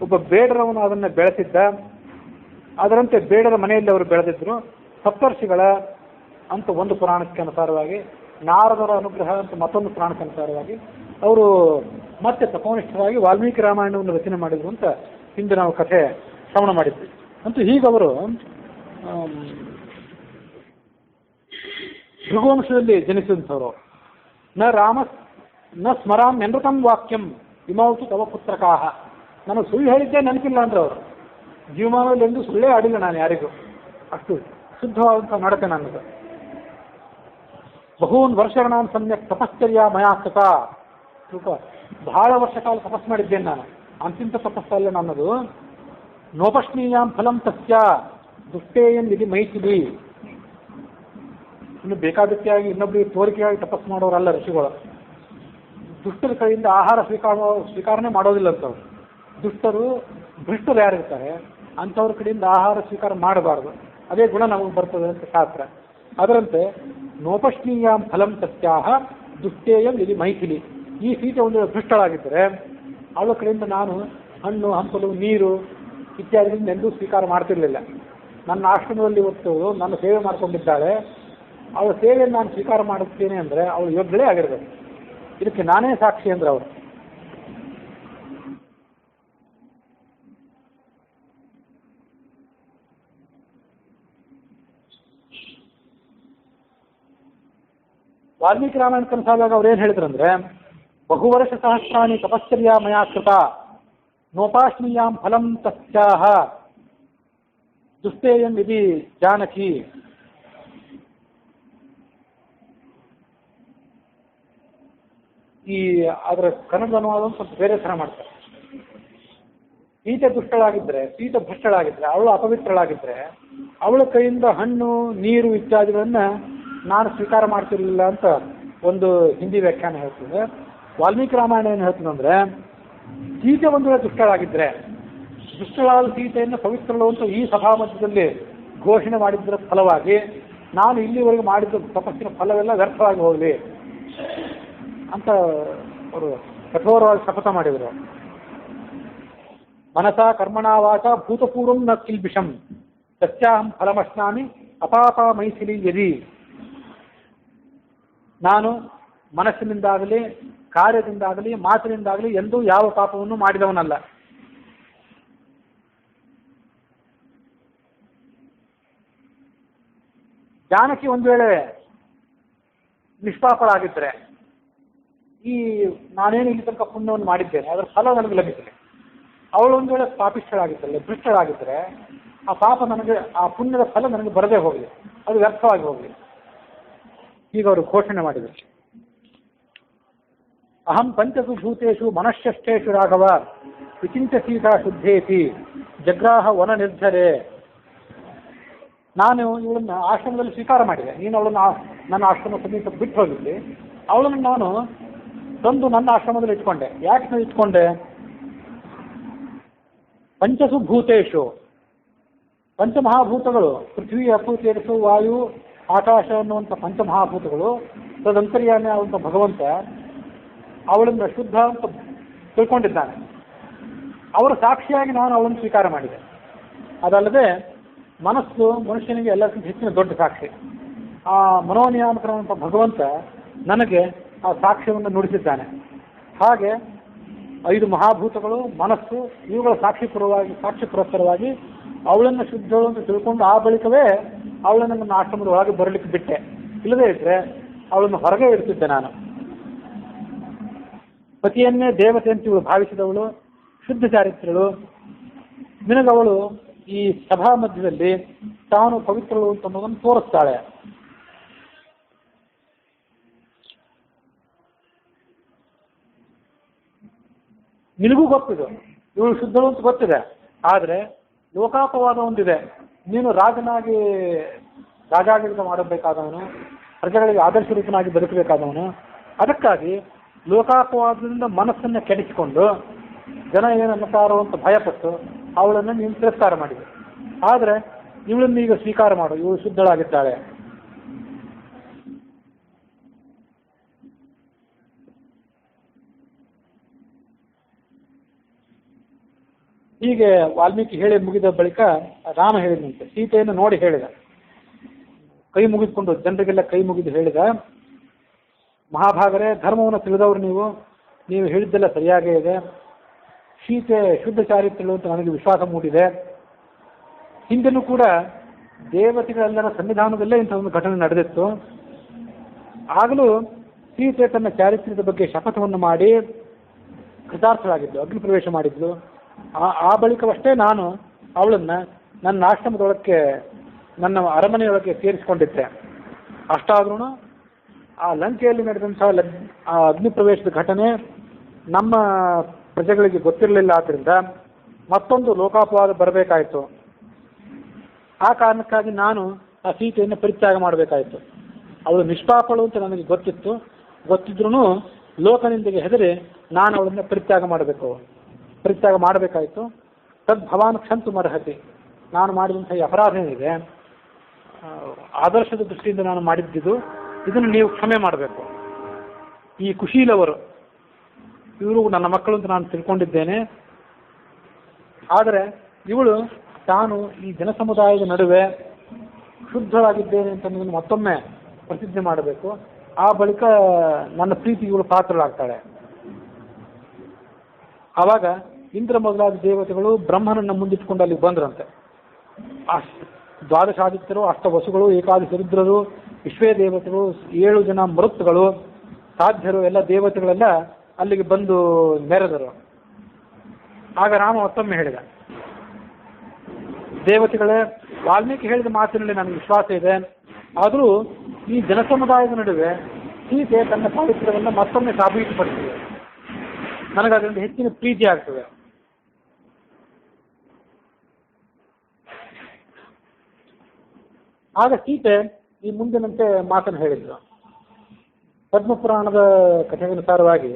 ಒಬ್ಬ ಬೇಡರವನು ಅದನ್ನು ಬೆಳೆಸಿದ್ದ. ಅದರಂತೆ ಬೇಡರ ಮನೆಯಲ್ಲಿ ಅವರು ಬೆಳೆದಿದ್ರು. ಸಪ್ತರ್ಷಿಗಳ ಅಂತ ಒಂದು ಪುರಾಣಕ್ಕೆ ಅನುಸಾರವಾಗಿ ನಾರದರ ಅನುಗ್ರಹ ಅಂತ ಮತ್ತೊಂದು ಪ್ರಾಣಸಂಚಾರವಾಗಿ ಅವರು ಮತ್ತೆ ತಪೋನಿಷ್ಠರಾಗಿ ವಾಲ್ಮೀಕಿ ರಾಮಾಯಣವನ್ನು ರಚನೆ ಮಾಡಿದ್ರು ಅಂತ ಹಿಂದೆ ನಾವು ಕಥೆ ಶ್ರವಣ ಮಾಡಿದ್ವಿ. ಅಂತೂ ಹೀಗವರು ಭೃಗುವಂಶದಲ್ಲಿ ಜನಿಸಿದಂಥವ್ರು. ನ ಸ್ಮರಾಮ್ ಎನೃತಂ ವಾಕ್ಯಂ ಇಮೌತು ತವ ಪುತ್ರಕಾಹ. ನಾನು ಸುಳ್ಳು ಹೇಳಿದ್ದೆ ನೆನಪಿಲ್ಲ ಅಂದ್ರೆ ಅವರು ಜೀವಮಾನದಲ್ಲಿ ಎಂದು ಸುಳ್ಳೇ ಆಡಿಲ್ಲ ನಾನು ಯಾರಿಗೂ. ಅಷ್ಟು ಶುದ್ಧವಾದಂಥ ನಡತೆ ನನ್ನದು. ಬಹೂನ್ ವರ್ಷಗಳಾನ್ ಸಮ್ಯಕ್ ತಪಶ್ಚರ್ಯ ಮಯಾಸ್ತಕ. ಬಹಳ ವರ್ಷ ಕಾಲ ತಪಸ್ ಮಾಡಿದ್ದೇನೆ ನಾನು. ಅಂತಿಂತ ತಪಸ್ಸಲ್ಲ ನನ್ನದು. ನೋಪಶ್ನೀಯಾಂ ಫಲಂ ತಸ್ಯ ದುಷ್ಟೇಯನ್ ವಿಧಿ ಮೈಥಿಲಿ. ಇನ್ನು ಬೇಕಾದಕ್ಕೆಯಾಗಿ ಇನ್ನೊಬ್ಬರಿಗೆ ತೋರಿಕೆಯಾಗಿ ತಪಸ್ ಮಾಡೋರಲ್ಲ ಋಷಿಗಳು. ದುಷ್ಟರ ಕಡೆಯಿಂದ ಆಹಾರ ಸ್ವೀಕಾರನೆ ಮಾಡೋದಿಲ್ಲ ಅಂತವ್ರು. ದುಷ್ಟರು ಭ್ರಷ್ಟರು ಯಾರಿರ್ತಾರೆ ಅಂಥವ್ರ ಕಡೆಯಿಂದ ಆಹಾರ ಸ್ವೀಕಾರ ಮಾಡಬಾರ್ದು. ಅದೇ ಗುಣ ನಮಗೆ ಬರ್ತದೆ ಅಂತ ಶಾಸ್ತ್ರ. ಅದರಂತೆ ನೋಪಶ್ನೀಯಾಂ ಫಲಂ ತಸ್ಯಾಹ ದುಷ್ಟೇಯಂ ವಿಧಿ ಮೈಥಿಲಿ. ಈ ಸೀತೆ ಒಂದು ಭ್ರಷ್ಟಳಾಗಿದ್ದರೆ ಅವಳ ಕಡೆಯಿಂದ ನಾನು ಹಣ್ಣು ಹಂಪಲು ನೀರು ಇತ್ಯಾದಿಗಳಿಂದ ಎಂದೂ ಸ್ವೀಕಾರ ಮಾಡ್ತಿರ್ಲಿಲ್ಲ. ನನ್ನ ಆಶ್ರಮದಲ್ಲಿ ಇವತ್ತು ನನ್ನ ಸೇವೆ ಮಾಡ್ಕೊಂಡಿದ್ದಾಳೆ, ಅವಳ ಸೇವೆಯನ್ನು ನಾನು ಸ್ವೀಕಾರ ಮಾಡುತ್ತೇನೆ ಅಂದರೆ ಅವಳು ಯೋಗ್ಯಳೇ ಆಗಿರಬೇಕು. ಇದಕ್ಕೆ ನಾನೇ ಸಾಕ್ಷಿ ಅಂದ್ರೆ ಅವರು. ವಾಲ್ಮೀಕಿ ರಾಮಾಯಣ ಕನಸಾದಾಗ ಅವ್ರು ಏನು ಹೇಳಿದ್ರಂದ್ರೆ, ಬಹುವರ್ಷ ಸಹಸ್ರಾಣಿ ತಪಶ್ಚರ್ಯ ಮಯಾ ಕೃತ ನೋಪಾಶ್ನೀಯಾಂ ಫಲಂ ತಸ್ಯಾಹ ದುಷ್ಟೇಯಂ ವಿಧಿ ಜಾನಕಿ. ಈ ಅದರ ಕನ್ನಡ ಅನುವಾದವನ್ನು ಸ್ವಲ್ಪ ಬೇರೆ ಥರ ಮಾಡ್ತಾರೆ. ಸೀತೆ ದುಷ್ಟಳಾಗಿದ್ದರೆ, ಸೀತೆ ಭ್ರಷ್ಟಳಾಗಿದ್ದರೆ, ಅವಳು ಅಪವಿತ್ರಳಾಗಿದ್ದರೆ ಅವಳ ಕೈಯಿಂದ ಹಣ್ಣು ನೀರು ಇತ್ಯಾದಿಗಳನ್ನ ನಾನು ಸ್ವೀಕಾರ ಮಾಡ್ತಿರ್ಲಿಲ್ಲ ಅಂತ ಒಂದು ಹಿಂದಿ ವ್ಯಾಖ್ಯಾನ ಹೇಳ್ತದೆ. ವಾಲ್ಮೀಕಿ ರಾಮಾಯಣ ಏನು ಹೇಳ್ತದಂದ್ರೆ, ಸೀತೆ ಒಂದು ವೇಳೆ ದುಷ್ಟಳಾಗಿದ್ದರೆ, ದುಷ್ಟಳಾದ ಸೀತೆಯನ್ನು ಪವಿತ್ರಳು ಅಂತ ಈ ಸಭಾ ಮಧ್ಯದಲ್ಲಿ ಘೋಷಣೆ ಮಾಡಿದ್ದರ ಫಲವಾಗಿ ನಾನು ಇಲ್ಲಿವರೆಗೆ ಮಾಡಿದ ತಪಸ್ಸಿನ ಫಲವೆಲ್ಲ ವ್ಯರ್ಥವಾಗಿ ಹೋಗಲಿ ಅಂತ ಅವರು ಕಠೋರವಾಗಿ ಶಪಥ ಮಾಡಿದರು. ಮನಸ ಕರ್ಮಣ ವಾಚ ಭೂತಪೂರ್ವಂ ನ ಕಿಲ್ಬಿಷಂ ಸತ್ಯಾಹಂ ಫಲಮಶ್ನಾಮಿ ಅಪಾಪ ಮೈಥಿಲಿ ಯದಿ. ನಾನು ಮನಸ್ಸಿನಿಂದಾಗಲಿ ಕಾರ್ಯದಿಂದಾಗಲಿ ಮಾತಿನಿಂದಾಗಲಿ ಎಂದೂ ಯಾವ ಪಾಪವನ್ನು ಮಾಡಿದವನಲ್ಲ. ಜಾನಕಿ ಒಂದು ವೇಳೆ ನಿಷ್ಪಾಪಳಾಗಿದ್ದರೆ, ಈ ನಾನೇನು ಇಲ್ಲಿ ತನಕ ಪುಣ್ಯವನ್ನು ಮಾಡಿದ್ದೇನೆ ಅದರ ಫಲ ನನಗೆ ಲಭಿಸಲಿ. ಅವಳು ಒಂದು ವೇಳೆ ಪಾಪಿಷ್ಠಳಾಗಿದ್ದರೆ, ಭ್ರಷ್ಟಳಾಗಿದ್ದರೆ, ಆ ಪಾಪ ನನಗೆ, ಆ ಪುಣ್ಯದ ಫಲ ನನಗೆ ಬರದೇ ಹೋಗಲಿ, ಅದು ವ್ಯರ್ಥವಾಗಿ ಹೋಗಲಿ. ಈಗ ಅವರು ಘೋಷಣೆ ಮಾಡಿದರು. ಅಹಂ ಪಂಚಸು ಭೂತೇಶು ಮನಶ್ಚಷ್ಟೇಶು ರಾಘವ ವಿಚಿಂತ್ಯ ಸೀತಾ ಶುದ್ಧೇತಿ ಜಗ್ರಾಹ ವನ ನಿರ್ಧರೆ. ನಾನು ಇವಳನ್ನು ಆಶ್ರಮದಲ್ಲಿ ಸ್ವೀಕಾರ ಮಾಡಿದೆ. ನೀನು ಅವಳನ್ನು ನನ್ನ ಆಶ್ರಮ ಸಮೀಪ ಬಿಟ್ಟು ಹೋಗಿದ್ದೆ. ಅವಳನ್ನು ನಾನು ತಂದು ನನ್ನ ಆಶ್ರಮದಲ್ಲಿ ಇಟ್ಕೊಂಡೆ. ಯಾಕೆ ನಾನು ಇಟ್ಕೊಂಡೆ? ಪಂಚಸು ಭೂತೇಶು, ಪಂಚಮಹಾಭೂತಗಳು, ಪೃಥ್ವಿ ಅಪ್ಪು ತೇಜಸ್ಸು ವಾಯು ಆಕಾಶ ಅನ್ನುವಂಥ ಪಂಚಮಹಾಭೂತಗಳು, ತದಂತರ್ಯಾಮಿ ಆದಂಥ ಭಗವಂತ ಅವಳನ್ನು ಶುದ್ಧ ಅಂತ ತಿಳ್ಕೊಂಡಿದ್ದಾನೆ. ಅವರ ಸಾಕ್ಷಿಯಾಗಿ ನಾನು ಅವಳನ್ನು ಸ್ವೀಕಾರ ಮಾಡಿದೆ. ಅದಲ್ಲದೆ ಮನಸ್ಸು ಮನುಷ್ಯನಿಗೆ ಎಲ್ಲಕ್ಕಿಂತ ಹೆಚ್ಚಿನ ದೊಡ್ಡ ಸಾಕ್ಷಿ. ಆ ಮನೋನಿಯಾಮಕರಂಥ ಭಗವಂತ ನನಗೆ ಆ ಸಾಕ್ಷ್ಯವನ್ನು ನುಡಿಸಿದ್ದಾನೆ. ಹಾಗೆ 5 ಮಹಾಭೂತಗಳು, ಮನಸ್ಸು, ಇವುಗಳ ಸಾಕ್ಷಿ ಪುರಸ್ಸರವಾಗಿ ಅವಳನ್ನು ಶುದ್ಧಳು ಅಂತ ತಿಳ್ಕೊಂಡು ಆ ಬಳಿಕವೇ ಅವಳನ್ನು ನನ್ನ ಆಶ್ರಮದ ಒಳಗೆ ಬರಲಿಕ್ಕೆ ಬಿಟ್ಟೆ. ಇಲ್ಲದೇ ಇದ್ದರೆ ಅವಳನ್ನು ಹೊರಗೆ ಇಡ್ತಿದ್ದೆ ನಾನು. ಪತಿಯನ್ನೇ ದೇವತೆ ಅಂತ ಇವಳು ಭಾವಿಸಿದವಳು, ಶುದ್ಧ ಚಾರಿತ್ರಳು. ನಿನಗವಳು ಈ ಸಭಾ ಮಧ್ಯದಲ್ಲಿ ತಾನು ಪವಿತ್ರಳು ಅಂತ ಅನ್ನೋದನ್ನು ತೋರಿಸ್ತಾಳೆ. ನಿನಗೂ ಗೊತ್ತಿದೆ ಇವಳು ಶುದ್ಧಳು ಅಂತ ಗೊತ್ತಿದೆ. ಆದರೆ ಲೋಕಾಪವಾದ ಒಂದಿದೆ. ನೀನು ರಾಜಾಡಳಿತ ಮಾಡಬೇಕಾದವನು, ಪ್ರಜೆಗಳಿಗೆ ಆದರ್ಶರೂಪನಾಗಿ ಬದುಕಬೇಕಾದವನು. ಅದಕ್ಕಾಗಿ ಲೋಕಾಪವಾದದಿಂದ ಮನಸ್ಸನ್ನು ಕೆಡಿಸಿಕೊಂಡು ಜನ ಏನನ್ನುತ್ತಾರೋ ಅಂತ ಭಯಪಟ್ಟು ಅವಳನ್ನು ನೀನು ತಿರಸ್ಕಾರ ಮಾಡಿದೆ. ಆದರೆ ಇವಳನ್ನು ಈಗ ಸ್ವೀಕಾರ ಮಾಡು, ಇವಳು ಶುದ್ಧಳಾಗಿದ್ದಾಳೆ. ಹೀಗೆ ವಾಲ್ಮೀಕಿ ಹೇಳಿ ಮುಗಿದ ಬಳಿಕ ರಾಮ ಹೇಳಿದಂತೆ ಸೀತೆಯನ್ನು ನೋಡಿ ಹೇಳಿದ, ಕೈ ಮುಗಿದುಕೊಂಡು ಜನರಿಗೆಲ್ಲ ಕೈ ಮುಗಿದು ಹೇಳಿದ, ಮಹಾಭಾಗರೇ, ಧರ್ಮವನ್ನು ತಿಳಿದವರು ನೀವು ಹೇಳಿದ್ದೆಲ್ಲ ಸರಿಯಾಗೇ ಇದೆ. ಸೀತೆ ಶುದ್ಧ ಚಾರಿತ್ರ್ಯಗಳು ಅಂತ ನನಗೆ ವಿಶ್ವಾಸ ಮೂಡಿದೆ. ಹಿಂದೆನೂ ಕೂಡ ದೇವತೆಗಳೆಲ್ಲರ ಸನ್ನಿಧಾನದಲ್ಲೇ ಇಂಥ ಒಂದು ಘಟನೆ ನಡೆದಿತ್ತು. ಆಗಲೂ ಸೀತೆ ತನ್ನ ಚಾರಿತ್ರ್ಯದ ಬಗ್ಗೆ ಶಪಥವನ್ನು ಮಾಡಿ ಕೃತಾರ್ಥರಾಗಿದ್ಲು, ಅಗ್ನಿ ಪ್ರವೇಶ ಮಾಡಿದ್ಲು. ಆ ಬಳಿಕವಷ್ಟೇ ನಾನು ಅವಳನ್ನು ನನ್ನ ಆಶ್ರಮದೊಳಕ್ಕೆ, ನನ್ನ ಅರಮನೆಯೊಳಗೆ ಸೇರಿಸಿಕೊಂಡಿದ್ದೆ. ಅಷ್ಟಾದ್ರೂ ಆ ಲಂಕೆಯಲ್ಲಿ ನಡೆದಂತಹ ಆ ಅಗ್ನಿ ಪ್ರವೇಶದ ಘಟನೆ ನಮ್ಮ ಪ್ರಜೆಗಳಿಗೆ ಗೊತ್ತಿರಲಿಲ್ಲ. ಆದ್ದರಿಂದ ಮತ್ತೊಂದು ಲೋಕಾಪವಾದ ಬರಬೇಕಾಯಿತು. ಆ ಕಾರಣಕ್ಕಾಗಿ ನಾನು ಆ ಸೀತೆಯನ್ನು ಪರಿತ್ಯಾಗ ಮಾಡಬೇಕಾಯಿತು. ಅವಳು ನಿಷ್ಪಾಪಳು ಅಂತ ನನಗೆ ಗೊತ್ತಿದ್ರೂ ಲೋಕನಿಂದೆಗೆ ಹೆದರಿ ನಾನು ಅವಳನ್ನು ಪರಿತ್ಯಾಗ ಮಾಡಬೇಕಾಯಿತು. ತದ್ ಭವಾನ್ ಕ್ಷಂತು ಮರ್ಹತಿ. ನಾನು ಮಾಡಿದಂಥ ಈ ಅಪರಾಧ ಏನಿದೆ, ಆದರ್ಶದ ದೃಷ್ಟಿಯಿಂದ ನಾನು ಮಾಡಿದ್ದಿದ್ದು, ಇದನ್ನು ನೀವು ಕ್ಷಮೆ ಮಾಡಬೇಕು. ಈ ಕುಶೀಲವರು ಇವರು ನನ್ನ ಮಕ್ಕಳು ಅಂತ ನಾನು ತಿಳ್ಕೊಂಡಿದ್ದೇನೆ. ಆದರೆ ಇವಳು ತಾನು ಈ ಜನಸಮುದಾಯದ ನಡುವೆ ಶುದ್ಧವಾಗಿದ್ದೇನೆ ಅಂತ ನೀವು ಮತ್ತೊಮ್ಮೆ ಪ್ರತಿಜ್ಞೆ ಮಾಡಬೇಕು. ಆ ಬಳಿಕ ನನ್ನ ಪ್ರೀತಿ ಇವಳು ಪಾತ್ರಳಾಗ್ತಾಳೆ. ಆವಾಗ ಇಂದ್ರ ಮೊದಲಾದ ದೇವತೆಗಳು ಬ್ರಹ್ಮನನ್ನು ಮುಂದಿಟ್ಕೊಂಡು ಅಲ್ಲಿ ಬಂದ್ರಂತೆ. ದ್ವಾದಶಾದಿತ್ಯರು, ಅಷ್ಟವಸುಗಳು, ಏಕಾದಶಿ ರುದ್ರರು, ವಿಶ್ವೇ ದೇವತೆಗಳು, 7 ಜನ ಮರುತ್ತುಗಳು, ಸಾಧ್ಯರು ಎಲ್ಲ ದೇವತೆಗಳೆಲ್ಲ ಅಲ್ಲಿಗೆ ಬಂದು ಮೆರೆದರು. ಆಗ ರಾಮ ಮತ್ತೊಮ್ಮೆ ಹೇಳಿದ, ದೇವತೆಗಳೇ, ವಾಲ್ಮೀಕಿ ಹೇಳಿದ ಮಾತಿನಲ್ಲಿ ನನಗೆ ವಿಶ್ವಾಸ ಇದೆ. ಆದರೂ ಈ ಜನಸಮುದಾಯದ ನಡುವೆ ಸೀತೆ ತನ್ನ ಪಾವಿತ್ರ್ಯವನ್ನು ಮತ್ತೊಮ್ಮೆ ಸಾಬೀತುಪಡಿಸಿದೆ. ನನಗದರಿಂದ ಹೆಚ್ಚಿನ ಪ್ರೀತಿ ಆಗ್ತದೆ. ಆಗ ಸೀತೆ ಈ ಮುಂದಿನಂತೆ ಮಾತನ್ನು ಹೇಳಿದ್ರು. ಪದ್ಮಪುರಾಣದ ಕಥೆಗನುಸಾರವಾಗಿ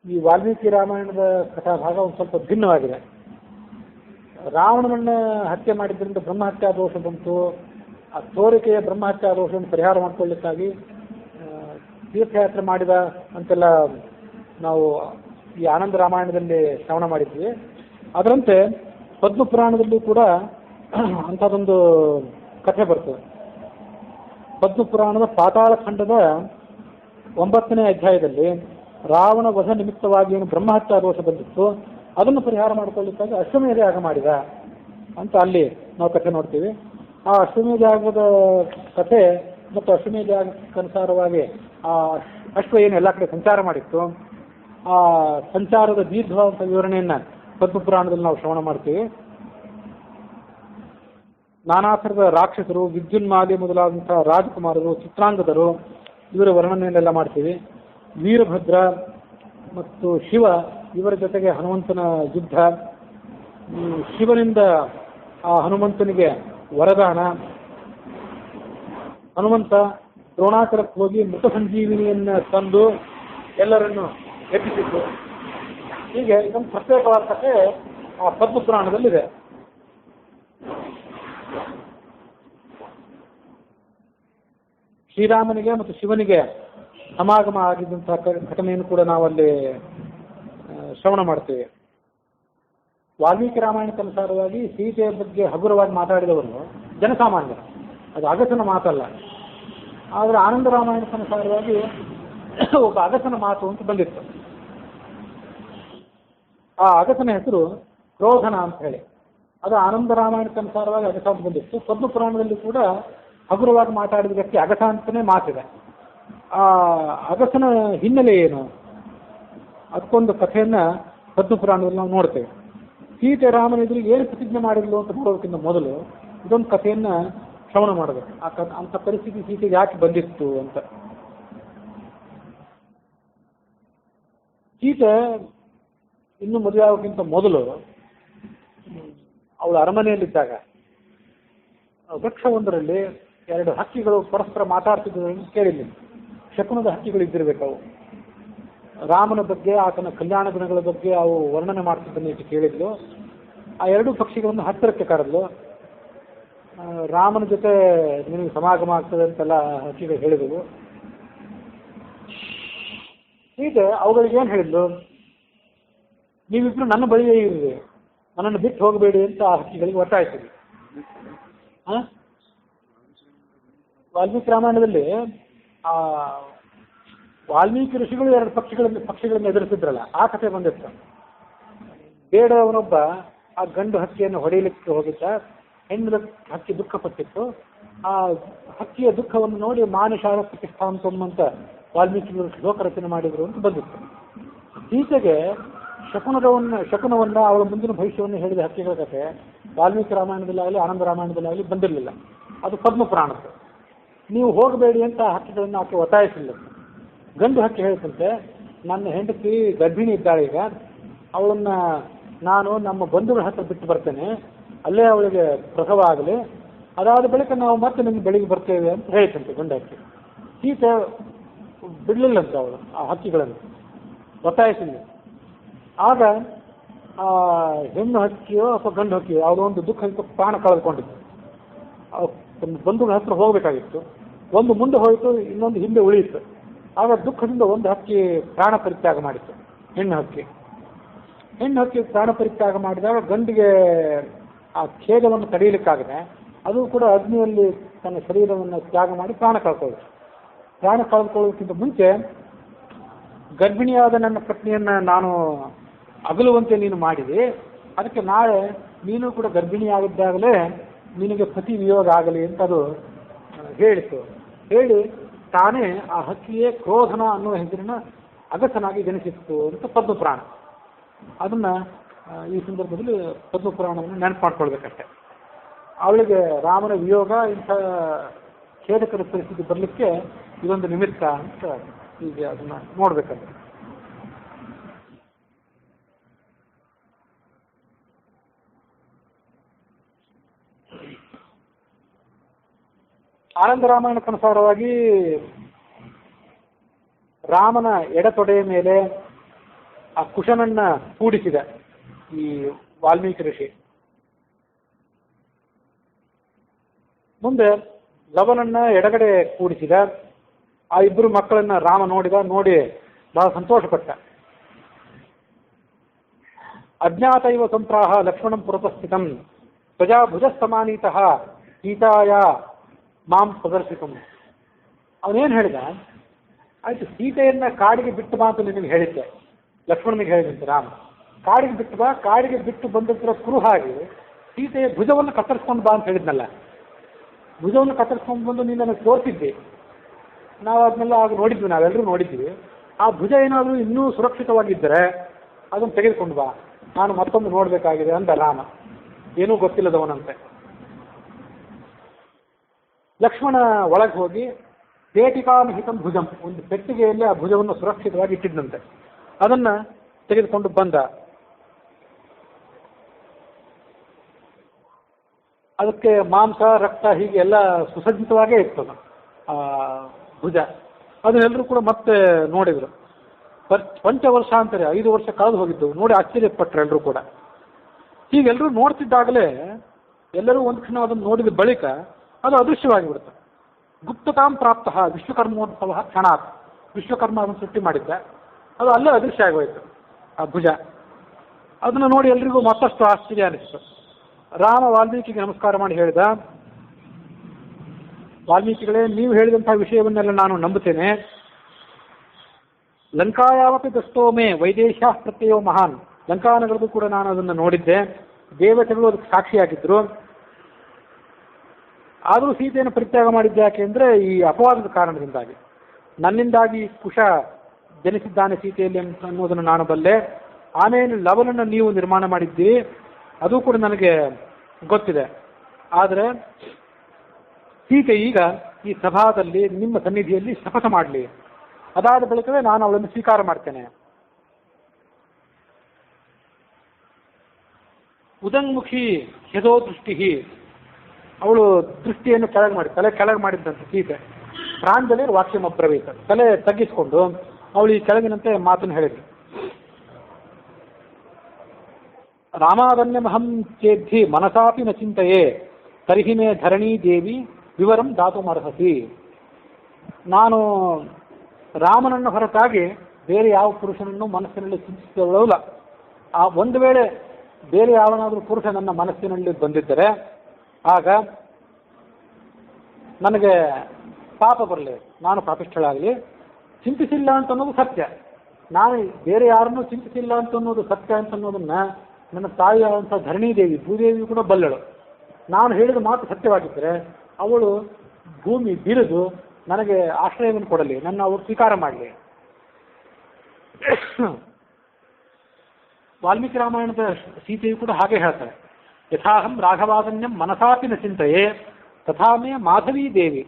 ಈ ವಾಲ್ಮೀಕಿ ರಾಮಾಯಣದ ಕಥಾಭಾಗ ಒಂದು ಸ್ವಲ್ಪ ಭಿನ್ನವಾಗಿದೆ. ರಾವಣನನ್ನು ಹತ್ಯೆ ಮಾಡಿದ್ದರಿಂದ ಬ್ರಹ್ಮಹತ್ಯಾ ದೋಷ ಬಂತು. ಆ ತೋರಿಕೆಯ ಬ್ರಹ್ಮಹತ್ಯಾ ದೋಷವನ್ನು ಪರಿಹಾರ ಮಾಡಿಕೊಳ್ಳಿಕ್ಕಾಗಿ ತೀರ್ಥಯಾತ್ರೆ ಮಾಡಿದ ಅಂತೆಲ್ಲ ನಾವು ಈ ಆನಂದ ರಾಮಾಯಣದಲ್ಲಿ ಶ್ರವಣ ಮಾಡಿದ್ವಿ. ಅದರಂತೆ ಪದ್ಮಪುರಾಣದಲ್ಲಿ ಕೂಡ ಅಂಥದ್ದೊಂದು ಕಥೆ ಬರ್ತದೆ. ಪದ್ಮಪುರಾಣದ ಪಾತಾಳಖಂಡದ 9ನೇ ಅಧ್ಯಾಯದಲ್ಲಿ ರಾವಣ ವಧ ನಿಮಿತ್ತವಾಗಿ ಏನು ಬ್ರಹ್ಮಹತ್ಯಾ ದೋಷ ಬಂದಿತ್ತು, ಅದನ್ನು ಪರಿಹಾರ ಮಾಡಿಕೊಳ್ಳಿಕ್ಕಾಗಿ ಅಶ್ವಮೇಧ ಯಾಗ ಮಾಡಿದ ಅಂತ ಅಲ್ಲಿ ನಾವು ಕಥೆ ನೋಡ್ತೀವಿ. ಆ ಅಶ್ವಮೇಧ ಯಾಗದ ಕಥೆ ಮತ್ತು ಅಶ್ವಮೇಧ ಯಾಗಕ್ಕನುಸಾರವಾಗಿ ಆ ಅಶ್ವ ಏನು ಎಲ್ಲ ಕಡೆ ಸಂಚಾರ ಮಾಡಿತ್ತು, ಆ ಸಂಚಾರದ ದೀರ್ಘವಾದಂಥ ವಿವರಣೆಯನ್ನು ಪದ್ಮಪುರಾಣದಲ್ಲಿ ನಾವು ಶ್ರವಣ ಮಾಡ್ತೀವಿ. ನಾನಾ ಥರದ ರಾಕ್ಷಸರು, ವಿದ್ಯುನ್ಮಾಲಿ ಮೊದಲಾದಂತಹ ರಾಜಕುಮಾರರು, ಚಿತ್ರಾಂಗದರು, ಇವರ ವರ್ಣನೆಯನ್ನೆಲ್ಲ ಮಾಡ್ತೀವಿ. ವೀರಭದ್ರ ಮತ್ತು ಶಿವ ಇವರ ಜೊತೆಗೆ ಹನುಮಂತನ ಯುದ್ಧ, ಶಿವನಿಂದ ಆ ಹನುಮಂತನಿಗೆ ವರದಾನ, ಹನುಮಂತ ದ್ರೋಣಾಚಲಕ್ಕೆ ಹೋಗಿ ಮೃತ ಸಂಜೀವಿನಿಯನ್ನು ತಂದು ಎಲ್ಲರನ್ನು ಎಬ್ಬಿಸಿದ್ದು. ಹೀಗೆ ಇದೊಂದು ಪ್ರತ್ಯೇಕವಾದ ಕಥೆ ಆ ಪದ್ಮಪುರಾಣದಲ್ಲಿದೆ. ಶ್ರೀರಾಮನಿಗೆ ಮತ್ತು ಶಿವನಿಗೆ ಸಮಾಗಮ ಆಗಿದ್ದಂತಹ ಘಟನೆಯನ್ನು ಕೂಡ ನಾವಲ್ಲಿ ಶ್ರವಣ ಮಾಡ್ತೇವೆ. ವಾಲ್ಮೀಕಿ ರಾಮಾಯಣಕ್ಕನುಸಾರವಾಗಿ ಸೀತೆಯ ಬಗ್ಗೆ ಹಗುರವಾಗಿ ಮಾತಾಡಿದವರು ಜನಸಾಮಾನ್ಯರು, ಅದು ಅಗಸನ ಮಾತಲ್ಲ. ಆದರೆ ಆನಂದ ರಾಮಾಯಣಕ್ಕನುಸಾರವಾಗಿ ಒಬ್ಬ ಅಗಸನ ಮಾತು ಅಂತ ಬಂದಿತ್ತು. ಆ ಅಗಸನ ಹೆಸರು ಕ್ರೋಧನ ಅಂತ ಹೇಳಿ. ಅದು ಆನಂದ ರಾಮಾಯಣಕ್ಕನುಸಾರವಾಗಿ ಅಗಸ ಅಂತ ಬಂದಿತ್ತು. ಪದ್ಮಪುರಾಣದಲ್ಲಿ ಕೂಡ ಹಗುರವಾಗಿ ಮಾತಾಡಿದ ವ್ಯಕ್ತಿ ಅಗಸ ಅಂತಲೇ ಮಾತಿದೆ. ಆ ಅಗಸನ ಹಿನ್ನೆಲೆ ಏನು, ಅದಕ್ಕೊಂದು ಕಥೆಯನ್ನು ಪದ್ಮಪುರಾಣದಲ್ಲಿ ನಾವು ನೋಡ್ತೇವೆ. ಸೀತೆ ರಾಮನ ಎದುರಿಗೆ ಏನು ಪ್ರತಿಜ್ಞೆ ಮಾಡಿದ್ಲು ಅಂತ ನೋಡೋದಕ್ಕಿಂತ ಮೊದಲು ಇದೊಂದು ಕಥೆಯನ್ನು ಶ್ರವಣ ಮಾಡಬೇಕು. ಅಂಥ ಪರಿಸ್ಥಿತಿ ಸೀತೆಗೆ ಯಾಕೆ ಬಂದಿತ್ತು ಅಂತ. ಸೀತೆ ಇನ್ನು ಮದುವೆ ಆಗೋಕ್ಕಿಂತ ಮೊದಲು ಅವಳ ಅರಮನೆಯಲ್ಲಿದ್ದಾಗ ವೃಕ್ಷವೊಂದರಲ್ಲಿ 2 ಹಕ್ಕಿಗಳು ಪರಸ್ಪರ ಮಾತಾಡ್ತಿದ್ದನ್ನು ಕೇಳಿಲ್ಲ. ಶಕುನದ ಹಕ್ಕಿಗಳು ಇದ್ದಿರಬೇಕು. ಅವು ರಾಮನ ಬಗ್ಗೆ, ಆತನ ಕಲ್ಯಾಣ ಗುಣಗಳ ಬಗ್ಗೆ ಅವು ವರ್ಣನೆ ಮಾಡ್ತಿದ್ದನ್ನು ಕೇಳಿದ್ಲು. ಆ 2 ಪಕ್ಷಿಗಳನ್ನು ಹತ್ತಿರಕ್ಕೆ ಕರೆದ್ಲು. ರಾಮನ ಜೊತೆ ನಿನಗೆ ಸಮಾಗಮ ಆಗ್ತದೆ ಅಂತೆಲ್ಲ ಹಕ್ಕಿಗಳು ಹೇಳಿದವು. ಹೀಗೆ ಅವುಗಳಿಗೆ ಏನು ಹೇಳಿದ್ಲು, ನೀವಿಬ್ರು ನನ್ನ ಬಳಿಯೇ ಇರ್ರಿ, ನನ್ನನ್ನು ಬಿಟ್ಟು ಹೋಗಬೇಡಿ ಅಂತ ಆ ಹಕ್ಕಿಗಳಿಗೆ ಒತ್ತಾಯಿಸಿದ್ವಿ. ವಾಲ್ಮೀಕಿ ರಾಮಾಯಣದಲ್ಲಿ ಆ ವಾಲ್ಮೀಕಿ ಋಷಿಗಳು ಎರಡು ಪಕ್ಷಿಗಳನ್ನು ಎದುರಿಸಿದ್ರಲ್ಲ, ಆ ಕಥೆ ಬಂದಿತ್ತು. ಬೇಡವನೊಬ್ಬ ಆ ಗಂಡು ಹಕ್ಕಿಯನ್ನು ಹೊಡೆಯಲಿಕ್ಕೆ ಹೋಗಿದ್ದ. ಹೆಣ್ಣು ಹಕ್ಕಿ ದುಃಖಪಟ್ಟಿತ್ತು. ಆ ಹಕ್ಕಿಯ ದುಃಖವನ್ನು ನೋಡಿ ಮಾನುಷಾರ ಪ್ರತಿಷ್ಠಾಂತಂ ಅಂತ ವಾಲ್ಮೀಕಿಗಳು ಶ್ಲೋಕ ರಚನೆ ಮಾಡಿದ್ರು ಅಂತ ಬಂದಿತ್ತು. ಸೀತೆಗೆ ಶಕುನವನ್ನ ಅವಳ ಮುಂದಿನ ಭವಿಷ್ಯವನ್ನು ಹೇಳಿದ ಹಕ್ಕಿಗಳ ಕಥೆ ವಾಲ್ಮೀಕಿ ರಾಮಾಯಣದಲ್ಲಾಗಲಿ ಆನಂದ ರಾಮಾಯಣದಲ್ಲಾಗಲಿ ಬಂದಿರಲಿಲ್ಲ. ಅದು ಪದ್ಮಪುರಾಣದ್ದು. ನೀವು ಹೋಗಬೇಡಿ ಅಂತ ಹಕ್ಕಿಗಳನ್ನು ಆಕೆ ಒತ್ತಾಯಿಸಿಲ್ಲ. ಗಂಡು ಹಕ್ಕಿ ಹೇಳ್ತಂತೆ, ನನ್ನ ಹೆಂಡತಿ ಗರ್ಭಿಣಿ ಇದ್ದಾಳೆ, ಈಗ ಅವಳನ್ನ ನಾನು ನಮ್ಮ ಬಂಧುಗಳ ಹತ್ರ ಬಿಟ್ಟು ಬರ್ತೇನೆ, ಅಲ್ಲೇ ಅವಳಿಗೆ ಪ್ರಸವ ಆಗಲಿ, ಅದಾದ ಬಳಿಕ ನಾವು ಮತ್ತೆ ನಿಮ್ಗೆ ಬೆಳಿಗ್ಗೆ ಬರ್ತೇವೆ ಅಂತ ಹೇಳ್ತಂತೆ ಗಂಡು ಹಕ್ಕಿ. ಸೀತೆ ಬಿಡಲಿಲ್ಲಂತೆ ಅವಳು ಆ ಹಕ್ಕಿಗಳನ್ನು, ಒತ್ತಾಯಿಸಿಲ್ಲ. ಆಗ ಆ ಹೆಣ್ಣು ಹಕ್ಕಿಯೋ ಅಥವಾ ಗಂಡು ಹಕ್ಕಿಯೋ ಯಾವುದೋ ಒಂದು ದುಃಖ ಪ್ರಾಣ ಕಳೆದುಕೊಂಡಿತ್ತು. ಬಂಧುಗಳ ಹತ್ರ ಹೋಗಬೇಕಾಗಿತ್ತು. ಒಂದು ಮುಂದೆ ಹೋಯಿತು, ಇನ್ನೊಂದು ಹಿಂದೆ ಉಳಿಯಿತು. ಆಗ ದುಃಖದಿಂದ ಒಂದು ಹಕ್ಕಿ ಪ್ರಾಣ ಪರಿತ್ಯಾಗ ಮಾಡಿತ್ತು, ಹೆಣ್ಣು ಹಕ್ಕಿ. ಹೆಣ್ಣು ಹಕ್ಕಿ ಪ್ರಾಣ ಪರಿತ್ಯಾಗ ಮಾಡಿದಾಗ ಗಂಡಿಗೆ ಆ ಖೇದವನ್ನು ತಡೆಯಲಿಕ್ಕಾಗದೆ ಅದು ಕೂಡ ಅಗ್ನಿಯಲ್ಲಿ ತನ್ನ ಶರೀರವನ್ನು ತ್ಯಾಗ ಮಾಡಿ ಪ್ರಾಣ ಕಳ್ಕೊಳ್ಳುತ್ತೆ. ಪ್ರಾಣ ಕಳೆದುಕೊಳ್ಳೋದಕ್ಕಿಂತ ಮುಂಚೆ ಗರ್ಭಿಣಿಯಾದ ನನ್ನ ಪತ್ನಿಯನ್ನು ನಾನು ಅಗಲುವಂತೆ ನೀನು ಮಾಡಿದೆ, ಅದಕ್ಕೆ ನಾಳೆ ನೀನು ಕೂಡ ಗರ್ಭಿಣಿಯಾಗಿದ್ದಾಗಲೇ ನಿನಗೆ ಪತಿ ವಿಯೋಗ ಆಗಲಿ ಅಂತ ಅದು ಹೇಳಿತು. ಹೇಳಿ ತಾನೇ ಆ ಹಕ್ಕಿಯೇ ಕ್ರೋಧನ ಅನ್ನುವ ಹೆಸರಿನ ಅಗಸನಾಗಿ ಜನಿಸಿತ್ತು ಅಂತ ಪದ್ಮಪುರಾಣ. ಅದನ್ನ ಈ ಸಂದರ್ಭದಲ್ಲಿ ಪದ್ಮಪುರಾಣವನ್ನು ನೆನಪು ಮಾಡ್ಕೊಳ್ಬೇಕಷ್ಟೆ. ಅವಳಿಗೆ ರಾಮನ ವಿಯೋಗ ಇಂಥ ಖೇದಕರ ಪರಿಸ್ಥಿತಿ ಬರಲಿಕ್ಕೆ ಇದೊಂದು ನಿಮಿತ್ತ ಅಂತ ಈಗ ಅದನ್ನ ನೋಡ್ಬೇಕಂತ. ಆನಂದ ರಾಮಾಯಣಕ್ಕನುಸಾರವಾಗಿ ರಾಮನ ಎಡತೊಡೆಯ ಮೇಲೆ ಆ ಕುಶನನ್ನ ಕೂಡಿಸಿದ ಈ ವಾಲ್ಮೀಕಿ ಋಷಿ. ಮುಂದೆ ಲವನನ್ನ ಎಡಗಡೆ ಕೂಡಿಸಿದ. ಆ ಇಬ್ಬರು ಮಕ್ಕಳನ್ನ ರಾಮ ನೋಡಿ ಬಹಳ ಸಂತೋಷಪಟ್ಟ. ಅಜ್ಞಾತ ಇವ ಸಂಪ್ರಾಹ ಲಕ್ಷ್ಮಣಂ ಪುರತಸ್ಥಿತಂ ಪ್ರಜಾ ಭುಜಸ್ತಮಾನೀತಃ ಸೀತಾಯ ಮಾಂ ಪ್ರದರ್ಶಿತಂ. ಅವನೇನು ಹೇಳಿದ, ಆಯ್ತು ಸೀತೆಯನ್ನ ಕಾಡಿಗೆ ಬಿಟ್ಟು ಬಾ ಅಂತ ನಿನಗೆ ಹೇಳಿದ್ದೆ, ಲಕ್ಷ್ಮಣನಿಗೆ ಹೇಳಿದಂತೆ ರಾಮ. ಕಾಡಿಗೆ ಬಿಟ್ಟು ಬಾ, ಕಾಡಿಗೆ ಬಿಟ್ಟು ಬಂದಿರೋ ಕುರುಹಾಗಿ ಸೀತೆಯ ಭುಜವನ್ನು ಕತ್ತರಿಸ್ಕೊಂಡು ಬಾ ಅಂತ ಹೇಳಿದ್ನಲ್ಲ. ಭುಜವನ್ನು ಕತ್ತರಿಸ್ಕೊಂಡು ಬಂದು ನೀನು ನನಗೆ ತೋರಿಸಿದ್ದೆ, ನಾವು ಅದನ್ನೆಲ್ಲ ಆಗ ನೋಡಿದ್ವಿ, ನಾವೆಲ್ಲರೂ ನೋಡಿದ್ವಿ. ಆ ಭುಜ ಏನಾದರೂ ಇನ್ನೂ ಸುರಕ್ಷಿತವಾಗಿದ್ದರೆ ಅದನ್ನು ತೆಗೆದುಕೊಂಡು ಬಾ, ನಾನು ಮತ್ತೊಂದು ನೋಡಬೇಕಾಗಿದೆ ಅಂದ ರಾಮ, ಏನೂ ಗೊತ್ತಿಲ್ಲದವನಂತೆ. ಲಕ್ಷ್ಮಣ ಒಳಗೆ ಹೋಗಿ ಪೇಟಿಕಾಮಹಿತಂ ಭುಜಂ, ಒಂದು ಪೆಟ್ಟಿಗೆಯಲ್ಲಿ ಆ ಭುಜವನ್ನು ಸುರಕ್ಷಿತವಾಗಿ ಇಟ್ಟಿದ್ದಂತೆ. ಅದನ್ನ ತೆಗೆದುಕೊಂಡು ಬಂದ. ಅದಕ್ಕೆ ಮಾಂಸ ರಕ್ತ ಹೀಗೆ ಎಲ್ಲ ಸುಸಜ್ಜಿತವಾಗೇ ಇರ್ತದ ಆ ಭುಜ. ಅದನ್ನೆಲ್ಲರೂ ಕೂಡ ಮತ್ತೆ ನೋಡಿದ್ರು. ಪಂಚವರ್ಷಾಂತರ 5 ವರ್ಷ ಕಳೆದು ಹೋಗಿದ್ದು ನೋಡಿ ಆಶ್ಚರ್ಯಪಟ್ಟರು ಎಲ್ಲರೂ ಕೂಡ. ಹೀಗೆಲ್ಲರೂ ನೋಡ್ತಿದ್ದಾಗಲೇ ಎಲ್ಲರೂ ಒಂದು ಕ್ಷಣ ಅದನ್ನು ನೋಡಿದ ಬಳಿಕ ಅದು ಅದೃಶ್ಯವಾಗಿಬಿಡುತ್ತೆ. ಗುಪ್ತತಾಂ ಪ್ರಾಪ್ತ ವಿಶ್ವಕರ್ಮೋತ್ಸವ ಕ್ಷಣಾತ್. ವಿಶ್ವಕರ್ಮ ಅದನ್ನು ಸೃಷ್ಟಿ ಮಾಡಿದ್ದ, ಅದು ಅಲ್ಲೇ ಅದೃಶ್ಯ ಆಗೋಯ್ತು ಆ ಭುಜ. ಅದನ್ನು ನೋಡಿ ಎಲ್ರಿಗೂ ಮತ್ತಷ್ಟು ಆಶ್ಚರ್ಯ ಅನಿಸ್ತು. ರಾಮ ವಾಲ್ಮೀಕಿಗೆ ನಮಸ್ಕಾರ ಮಾಡಿ ಹೇಳಿದ, ವಾಲ್ಮೀಕಿಗಳೇ, ನೀವು ಹೇಳಿದಂತಹ ವಿಷಯವನ್ನೆಲ್ಲ ನಾನು ನಂಬುತ್ತೇನೆ. ಲಂಕಾಯಾವಪಿ ದಷ್ಟೋಮೆ ವೈದೇಶ ಪ್ರತ್ಯಯೋ ಮಹಾನ್. ಲಂಕಾನಗರದ್ದು ಕೂಡ ನಾನು ಅದನ್ನು ನೋಡಿದ್ದೆ, ದೇವತೆಗಳು ಅದಕ್ಕೆ ಸಾಕ್ಷಿಯಾಗಿದ್ದರು. ಆದರೂ ಸೀತೆಯನ್ನು ಪರಿತ್ಯಾಗ ಮಾಡಿದ್ದೆ ಯಾಕೆ ಅಂದರೆ ಈ ಅಪವಾದದ ಕಾರಣದಿಂದಾಗಿ. ನನ್ನಿಂದಾಗಿ ಕುಶ ಜನಿಸಿದ್ದಾನೆ ಸೀತೆಯಲ್ಲಿ ಅನ್ನೋದನ್ನು ನಾನು ಬಲ್ಲೆ. ಆಮೇಲೆ ಲವನನ್ನು ನೀವು ನಿರ್ಮಾಣ ಮಾಡಿದ್ದೀರಿ, ಅದು ಕೂಡ ನನಗೆ ಗೊತ್ತಿದೆ. ಆದರೆ ಸೀತೆ ಈಗ ಈ ಸಭಾದಲ್ಲಿ ನಿಮ್ಮ ಸನ್ನಿಧಿಯಲ್ಲಿ ಶಪಥ ಮಾಡಲಿ, ಅದಾದ ಬಳಿಕವೇ ನಾನು ಅವಳನ್ನು ಸ್ವೀಕಾರ ಮಾಡ್ತೇನೆ. ಉದಂಗ್ಮುಖಿ ಯಥೋ ದೃಷ್ಟಿ, ಅವಳು ದೃಷ್ಟಿಯನ್ನು ಕೆಳಗೆ ಮಾಡಿ ತಲೆ ಕೆಳಗೆ ಮಾಡಿದ್ದಂತೆ ಸೀತೆ. ಪ್ರಾಂಜಲಿ ವಾಕ್ಯಮ ಪ್ರವೇಶ, ತಲೆ ತಗ್ಗಿಸಿಕೊಂಡು ಅವಳು ಈ ಕೆಳಗಿನಂತೆ ಮಾತನ್ನು ಹೇಳಿದ್ಳು. ರಾಮಾವನ್ಯಮಹಂ ಚೇದ್ಧಿ ಮನಸಾಪಿ ನ ಚಿಂತೆಯೇ ತರ್ಹಿ ಮೇ ಧರಣಿ ದೇವಿ ವಿವರಂ ದಾತುಮರ್ಹಸಿ. ನಾನು ರಾಮನನ್ನು ಹೊರತಾಗಿ ಬೇರೆ ಯಾವ ಪುರುಷನನ್ನು ಮನಸ್ಸಿನಲ್ಲಿ ಚಿಂತಿಸಿದವಳಲ್ಲ. ಆ ಒಂದು ವೇಳೆ ಬೇರೆ ಯಾವನಾದರೂ ಪುರುಷ ನನ್ನ ಮನಸ್ಸಿನಲ್ಲಿ ಬಂದಿದ್ದರೆ ಆಗ ನನಗೆ ಪಾಪ ಬರಲಿ, ನಾನು ಪಾಪಿಷ್ಠಳಾಗಲಿ, ಚಿಂತಿಸಿಲ್ಲ ಅಂತ ಅನ್ನೋದು ಸತ್ಯ. ನಾನು ಬೇರೆ ಯಾರನ್ನೂ ಚಿಂತಿಸಿಲ್ಲ ಅಂತ ಅನ್ನೋದು ಸತ್ಯ ಅಂತ ಅನ್ನೋದನ್ನ ನನ್ನ ತಾಯಿಯಾದಂಥ ಧರಣಿದೇವಿ ಭೂದೇವಿ ಕೂಡ ಬಲ್ಲಳು. ನಾನು ಹೇಳಿದ ಮಾತು ಸತ್ಯವಾಗಿದ್ದರೆ ಅವಳು ಭೂಮಿ ಬಿರಿದು ನನಗೆ ಆಶ್ರಯವನ್ನು ಕೊಡಲಿ, ನನ್ನ ಅವರು ಸ್ವೀಕಾರ ಮಾಡಲಿ. ವಾಲ್ಮೀಕಿ ರಾಮಾಯಣದ ಸೀತೆಯು ಕೂಡ ಹಾಗೆ ಹೇಳ್ತಾರೆ, ಯಥಾಹಂ ರಾಘವಾದನ್ಯಂ ಮನಸಾಪಿ ನ ಚಿಂತೆಯೇ ತಥಾಮೇ ಮಾಧವೀ ದೇವಿ.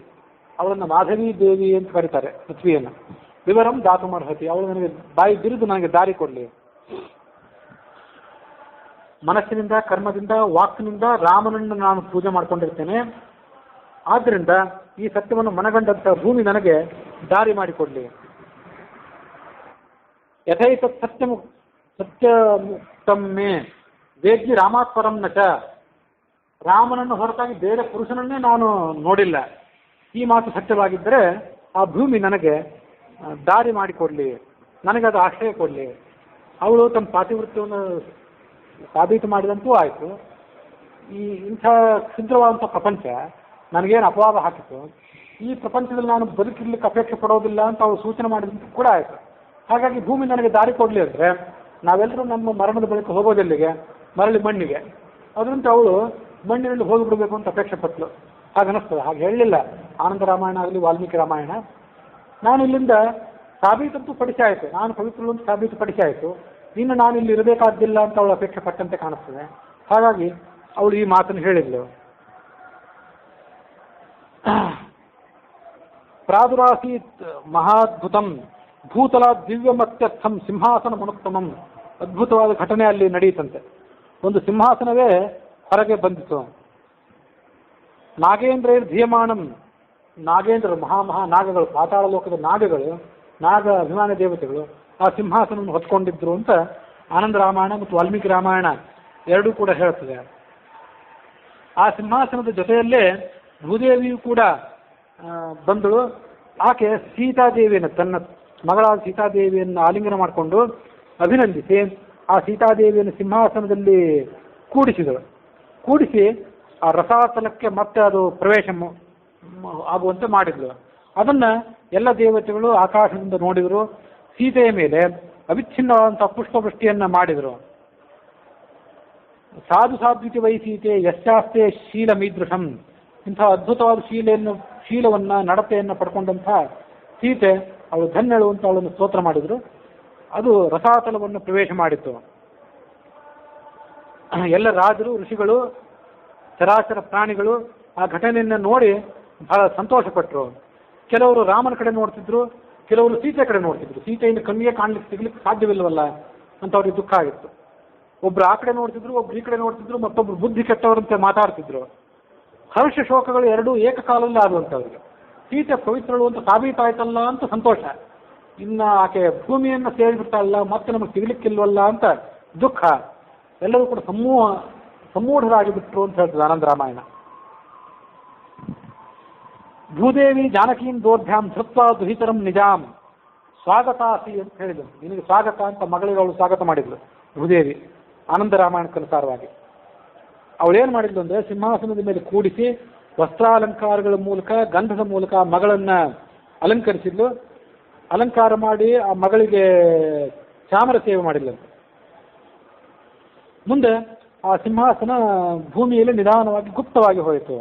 ಅವಳನ್ನು ಮಾಧವೀ ದೇವಿ ಅಂತ ಕರೀತಾರೆ ಪೃಥ್ವಿಯನ್ನು. ವಿವರಂ ದಾತುಮರ್ಹತಿ, ಅವಳು ನನಗೆ ಬಾಯಿ ಬಿರಿದು ನನಗೆ ದಾರಿ ಕೊಡಲಿ. ಮನಸ್ಸಿನಿಂದ, ಕರ್ಮದಿಂದ, ವಾಕ್ನಿಂದ ರಾಮನನ್ನು ನಾನು ಪೂಜೆ ಮಾಡ್ಕೊಂಡಿರ್ತೇನೆ. ಆದ್ದರಿಂದ ಈ ಸತ್ಯವನ್ನು ಮನಗಂಡಂಥ ಭೂಮಿ ನನಗೆ ದಾರಿ ಮಾಡಿಕೊಡ್ಲಿ. ಯಥೈತತ್ ಸತ್ಯಮುಕ್ತಮ್ಮೆ ವೇದ್ಯ ರಾಮಾತ್ಪರಂ ನಚ, ರಾಮನನ್ನು ಹೊರತಾಗಿ ಬೇರೆ ಪುರುಷನನ್ನೇ ನಾನು ನೋಡಿಲ್ಲ. ಈ ಮಾತು ಸತ್ಯವಾಗಿದ್ದರೆ ಆ ಭೂಮಿ ನನಗೆ ದಾರಿ ಮಾಡಿಕೊಡ್ಲಿ, ನನಗೆ ಅದು ಆಶ್ರಯ ಕೊಡಲಿ. ಅವಳು ತಮ್ಮ ಪಾತಿವೃತ್ಯವನ್ನು ಸಾಬೀತು ಮಾಡಿದಂತೂ ಆಯಿತು. ಇಂಥ ಕ್ಷುದ್ರವಾದಂಥ ಪ್ರಪಂಚ ನನಗೇನು ಅಪವಾದ ಹಾಕಿತು, ಈ ಪ್ರಪಂಚದಲ್ಲಿ ನಾನು ಬದುಕಿರ್ಲಿಕ್ಕೆ ಅಪೇಕ್ಷೆ ಪಡೋದಿಲ್ಲ ಅಂತ ಅವಳು ಸೂಚನೆ ಮಾಡಿದಂತೂ ಕೂಡ ಆಯಿತು. ಹಾಗಾಗಿ ಭೂಮಿ ನನಗೆ ದಾರಿ ಕೊಡಲಿ ಅಂದರೆ ನಾವೆಲ್ಲರೂ ನಮ್ಮ ಮರಣದ ಬಳಿಕ ಹೋಗೋದೆಲ್ಲಿಗೆ? ಮರಳಿ ಮಣ್ಣಿಗೆ. ಅದರಂತೆ ಅವಳು ಮಣ್ಣಿನಲ್ಲಿ ಹೋಗಿಬಿಡಬೇಕು ಅಂತ ಅಪೇಕ್ಷೆ ಪಟ್ಟಳು. ಹಾಗನ್ನಿಸ್ತದೆ. ಹಾಗೆ ಹೇಳಲಿಲ್ಲ ಆನಂದ ರಾಮಾಯಣ ಆಗಲಿ ವಾಲ್ಮೀಕಿ ರಾಮಾಯಣ. ನಾನು ಇಲ್ಲಿಂದ ಸಾಬೀತಂತೂ ಪಡಿಸಿ ಆಯಿತು, ನಾನು ಪವಿತ್ರಳು ಅಂತ ಸಾಬೀತು ಪಡಿಸಿ ಆಯಿತು. ಇನ್ನು ನಾನು ಇಲ್ಲಿ ಇರಬೇಕಾದ್ದಿಲ್ಲ ಅಂತ ಅವಳು ಅಪೇಕ್ಷೆ ಪಟ್ಟಂತೆ ಕಾಣಿಸ್ತದೆ. ಹಾಗಾಗಿ ಅವಳು ಈ ಮಾತನ್ನು ಹೇಳಿದ್ಲು. ಪ್ರಾದುರಾಸೀತ್ ಮಹಾದ್ಭುತಂ ಭೂತಲ ದಿವ್ಯಮತ್ಯರ್ಥಂ ಸಿಂಹಾಸನ ಮನುತ್ತಮಂ. ಅದ್ಭುತವಾದ ಘಟನೆ ಅಲ್ಲಿ ನಡೆಯುತ್ತಂತೆ. ಒಂದು ಸಿಂಹಾಸನವೇ ಹೊರಗೆ ಬಂದಿತು. ನಾಗೇಂದ್ರ ಧೀಯಮಾನಂ, ನಾಗೇಂದ್ರ ನಾಗಗಳು, ಪಾತಾಳ ಲೋಕದ ನಾಗಗಳು, ನಾಗ ಅಭಿಮಾನಿ ದೇವತೆಗಳು ಆ ಸಿಂಹಾಸನವನ್ನು ಹೊತ್ಕೊಂಡಿದ್ರು ಅಂತ ಆನಂದ ರಾಮಾಯಣ ಮತ್ತು ವಾಲ್ಮೀಕಿ ರಾಮಾಯಣ ಎರಡೂ ಕೂಡ ಹೇಳ್ತದೆ. ಆ ಸಿಂಹಾಸನದ ಜೊತೆಯಲ್ಲೇ ಭೂದೇವಿಯು ಕೂಡ ಬಂದಳು. ಆಕೆ ಸೀತಾದೇವಿಯನ್ನು, ತನ್ನ ಮಗಳಾದ ಸೀತಾದೇವಿಯನ್ನು ಆಲಿಂಗನ ಮಾಡಿಕೊಂಡು ಅಭಿನಂದಿಸಿ ಆ ಸೀತಾದೇವಿಯನ್ನು ಸಿಂಹಾಸನದಲ್ಲಿ ಕೂಡಿಸಿದಳು. ಕೂಡಿಸಿ ಆ ರಸಾತಲಕ್ಕೆ ಮತ್ತೆ ಅದು ಪ್ರವೇಶ ಆಗುವಂತೆ ಮಾಡಿದ್ಳು. ಅದನ್ನು ಎಲ್ಲ ದೇವತೆಗಳು ಆಕಾಶದಿಂದ ನೋಡಿದರು. ಸೀತೆಯ ಮೇಲೆ ಅವಿಚ್ಛಿನ್ನವಾದಂಥ ಪುಷ್ಪವೃಷ್ಟಿಯನ್ನು ಮಾಡಿದರು. ಸಾಧು ಸಾಧ್ವಿತಿ ವೈ ಸೀತೆ ಯಶ್ಚಾಸ್ತೆ ಶೀಲ ಮೀದೃಶಂ. ಇಂಥ ಅದ್ಭುತವಾದ ಶೀಲವನ್ನು ನಡತೆಯನ್ನು ಪಡ್ಕೊಂಡಂಥ ಸೀತೆ ಅವಳು ಧನ್ಯಳು ಅಂತ ಅವಳನ್ನು ಸ್ತೋತ್ರ ಮಾಡಿದರು. ಅದು ರಸಾತಲವನ್ನು ಪ್ರವೇಶ ಮಾಡಿತ್ತು. ಎಲ್ಲ ರಾಜರು, ಋಷಿಗಳು, ಚರಾಚರ ಪ್ರಾಣಿಗಳು ಆ ಘಟನೆಯನ್ನು ನೋಡಿ ಬಹಳ ಸಂತೋಷಪಟ್ಟರು. ಕೆಲವರು ರಾಮನ ಕಡೆ ನೋಡ್ತಿದ್ರು, ಕೆಲವರು ಸೀತೆ ಕಡೆ ನೋಡ್ತಿದ್ರು. ಸೀತೆಯಿಂದ ಕಣ್ಣಿಗೆ ಸಿಗ್ಲಿಕ್ಕೆ ಸಾಧ್ಯವಿಲ್ಲವಲ್ಲ ಅಂತ ಅವ್ರಿಗೆ ದುಃಖ ಆಗಿತ್ತು. ಒಬ್ರು ಆ ಕಡೆ ನೋಡ್ತಿದ್ರು, ಒಬ್ರು ಈ ಕಡೆ ನೋಡ್ತಿದ್ರು, ಮತ್ತೊಬ್ರು ಬುದ್ಧಿ ಕೆಟ್ಟವರಂತೆ ಮಾತಾಡ್ತಿದ್ರು. ಹರ್ಷ ಶೋಕಗಳು ಎರಡೂ ಏಕಕಾಲದಲ್ಲಿ ಆಗುವಂಥವ್ರಿಗೆ. ಸೀತೆ ಪವಿತ್ರಳು ಅಂತ ಸಾಬೀತಾಯ್ತಲ್ಲ ಅಂತ ಸಂತೋಷ, ಇನ್ನು ಆಕೆ ಭೂಮಿಯನ್ನು ಸೇರಿಬಿಟ್ಟಲ್ಲ, ಮತ್ತೆ ನಮಗೆ ಸಿಗ್ಲಿಕ್ಕಿಲ್ವಲ್ಲ ಅಂತ ದುಃಖ. ಎಲ್ಲರೂ ಕೂಡ ಸಮೂಢರಾಗಿ ಬಿಟ್ರು ಅಂತ ಹೇಳ್ತದೆ ಆನಂದ ರಾಮಾಯಣ. ಭೂದೇವಿ ಜಾನಕೀಂ ದೋರ್ಭ್ಯಾಂ ಧೃತ್ವಾ ದುಹಿತರಂ ನಿಜಾಂ ಸ್ವಾಗತಾಸಿ ಅಂತ ಹೇಳಿದ್ರು. ನಿನಗೆ ಸ್ವಾಗತ ಅಂತ ಮಗಳಿಗೆ ಅವಳು ಸ್ವಾಗತ ಮಾಡಿದ್ಲು ಭೂದೇವಿ ಆನಂದ ರಾಮಾಯಣಕ್ಕನುಸಾರವಾಗಿ. ಅವಳೇನು ಮಾಡಿದ್ಲು ಅಂದರೆ ಸಿಂಹಾಸನದ ಮೇಲೆ ಕೂಡಿಸಿ ವಸ್ತ್ರಾಲಂಕಾರಗಳ ಮೂಲಕ, ಗಂಧದ ಮೂಲಕ ಮಗಳನ್ನು ಅಲಂಕರಿಸಿದ್ಲು. ಅಲಂಕಾರ ಮಾಡಿ ಆ ಮಗಳಿಗೆ ಚಾಮರ ಸೇವೆ ಮಾಡಿದ್ಲಂತೆ. ಮುಂದೆ ಆ ಸಿಂಹಾಸನ ಭೂಮಿಯಲ್ಲಿ ನಿಧಾನವಾಗಿ ಗುಪ್ತವಾಗಿ ಹೋಯಿತು.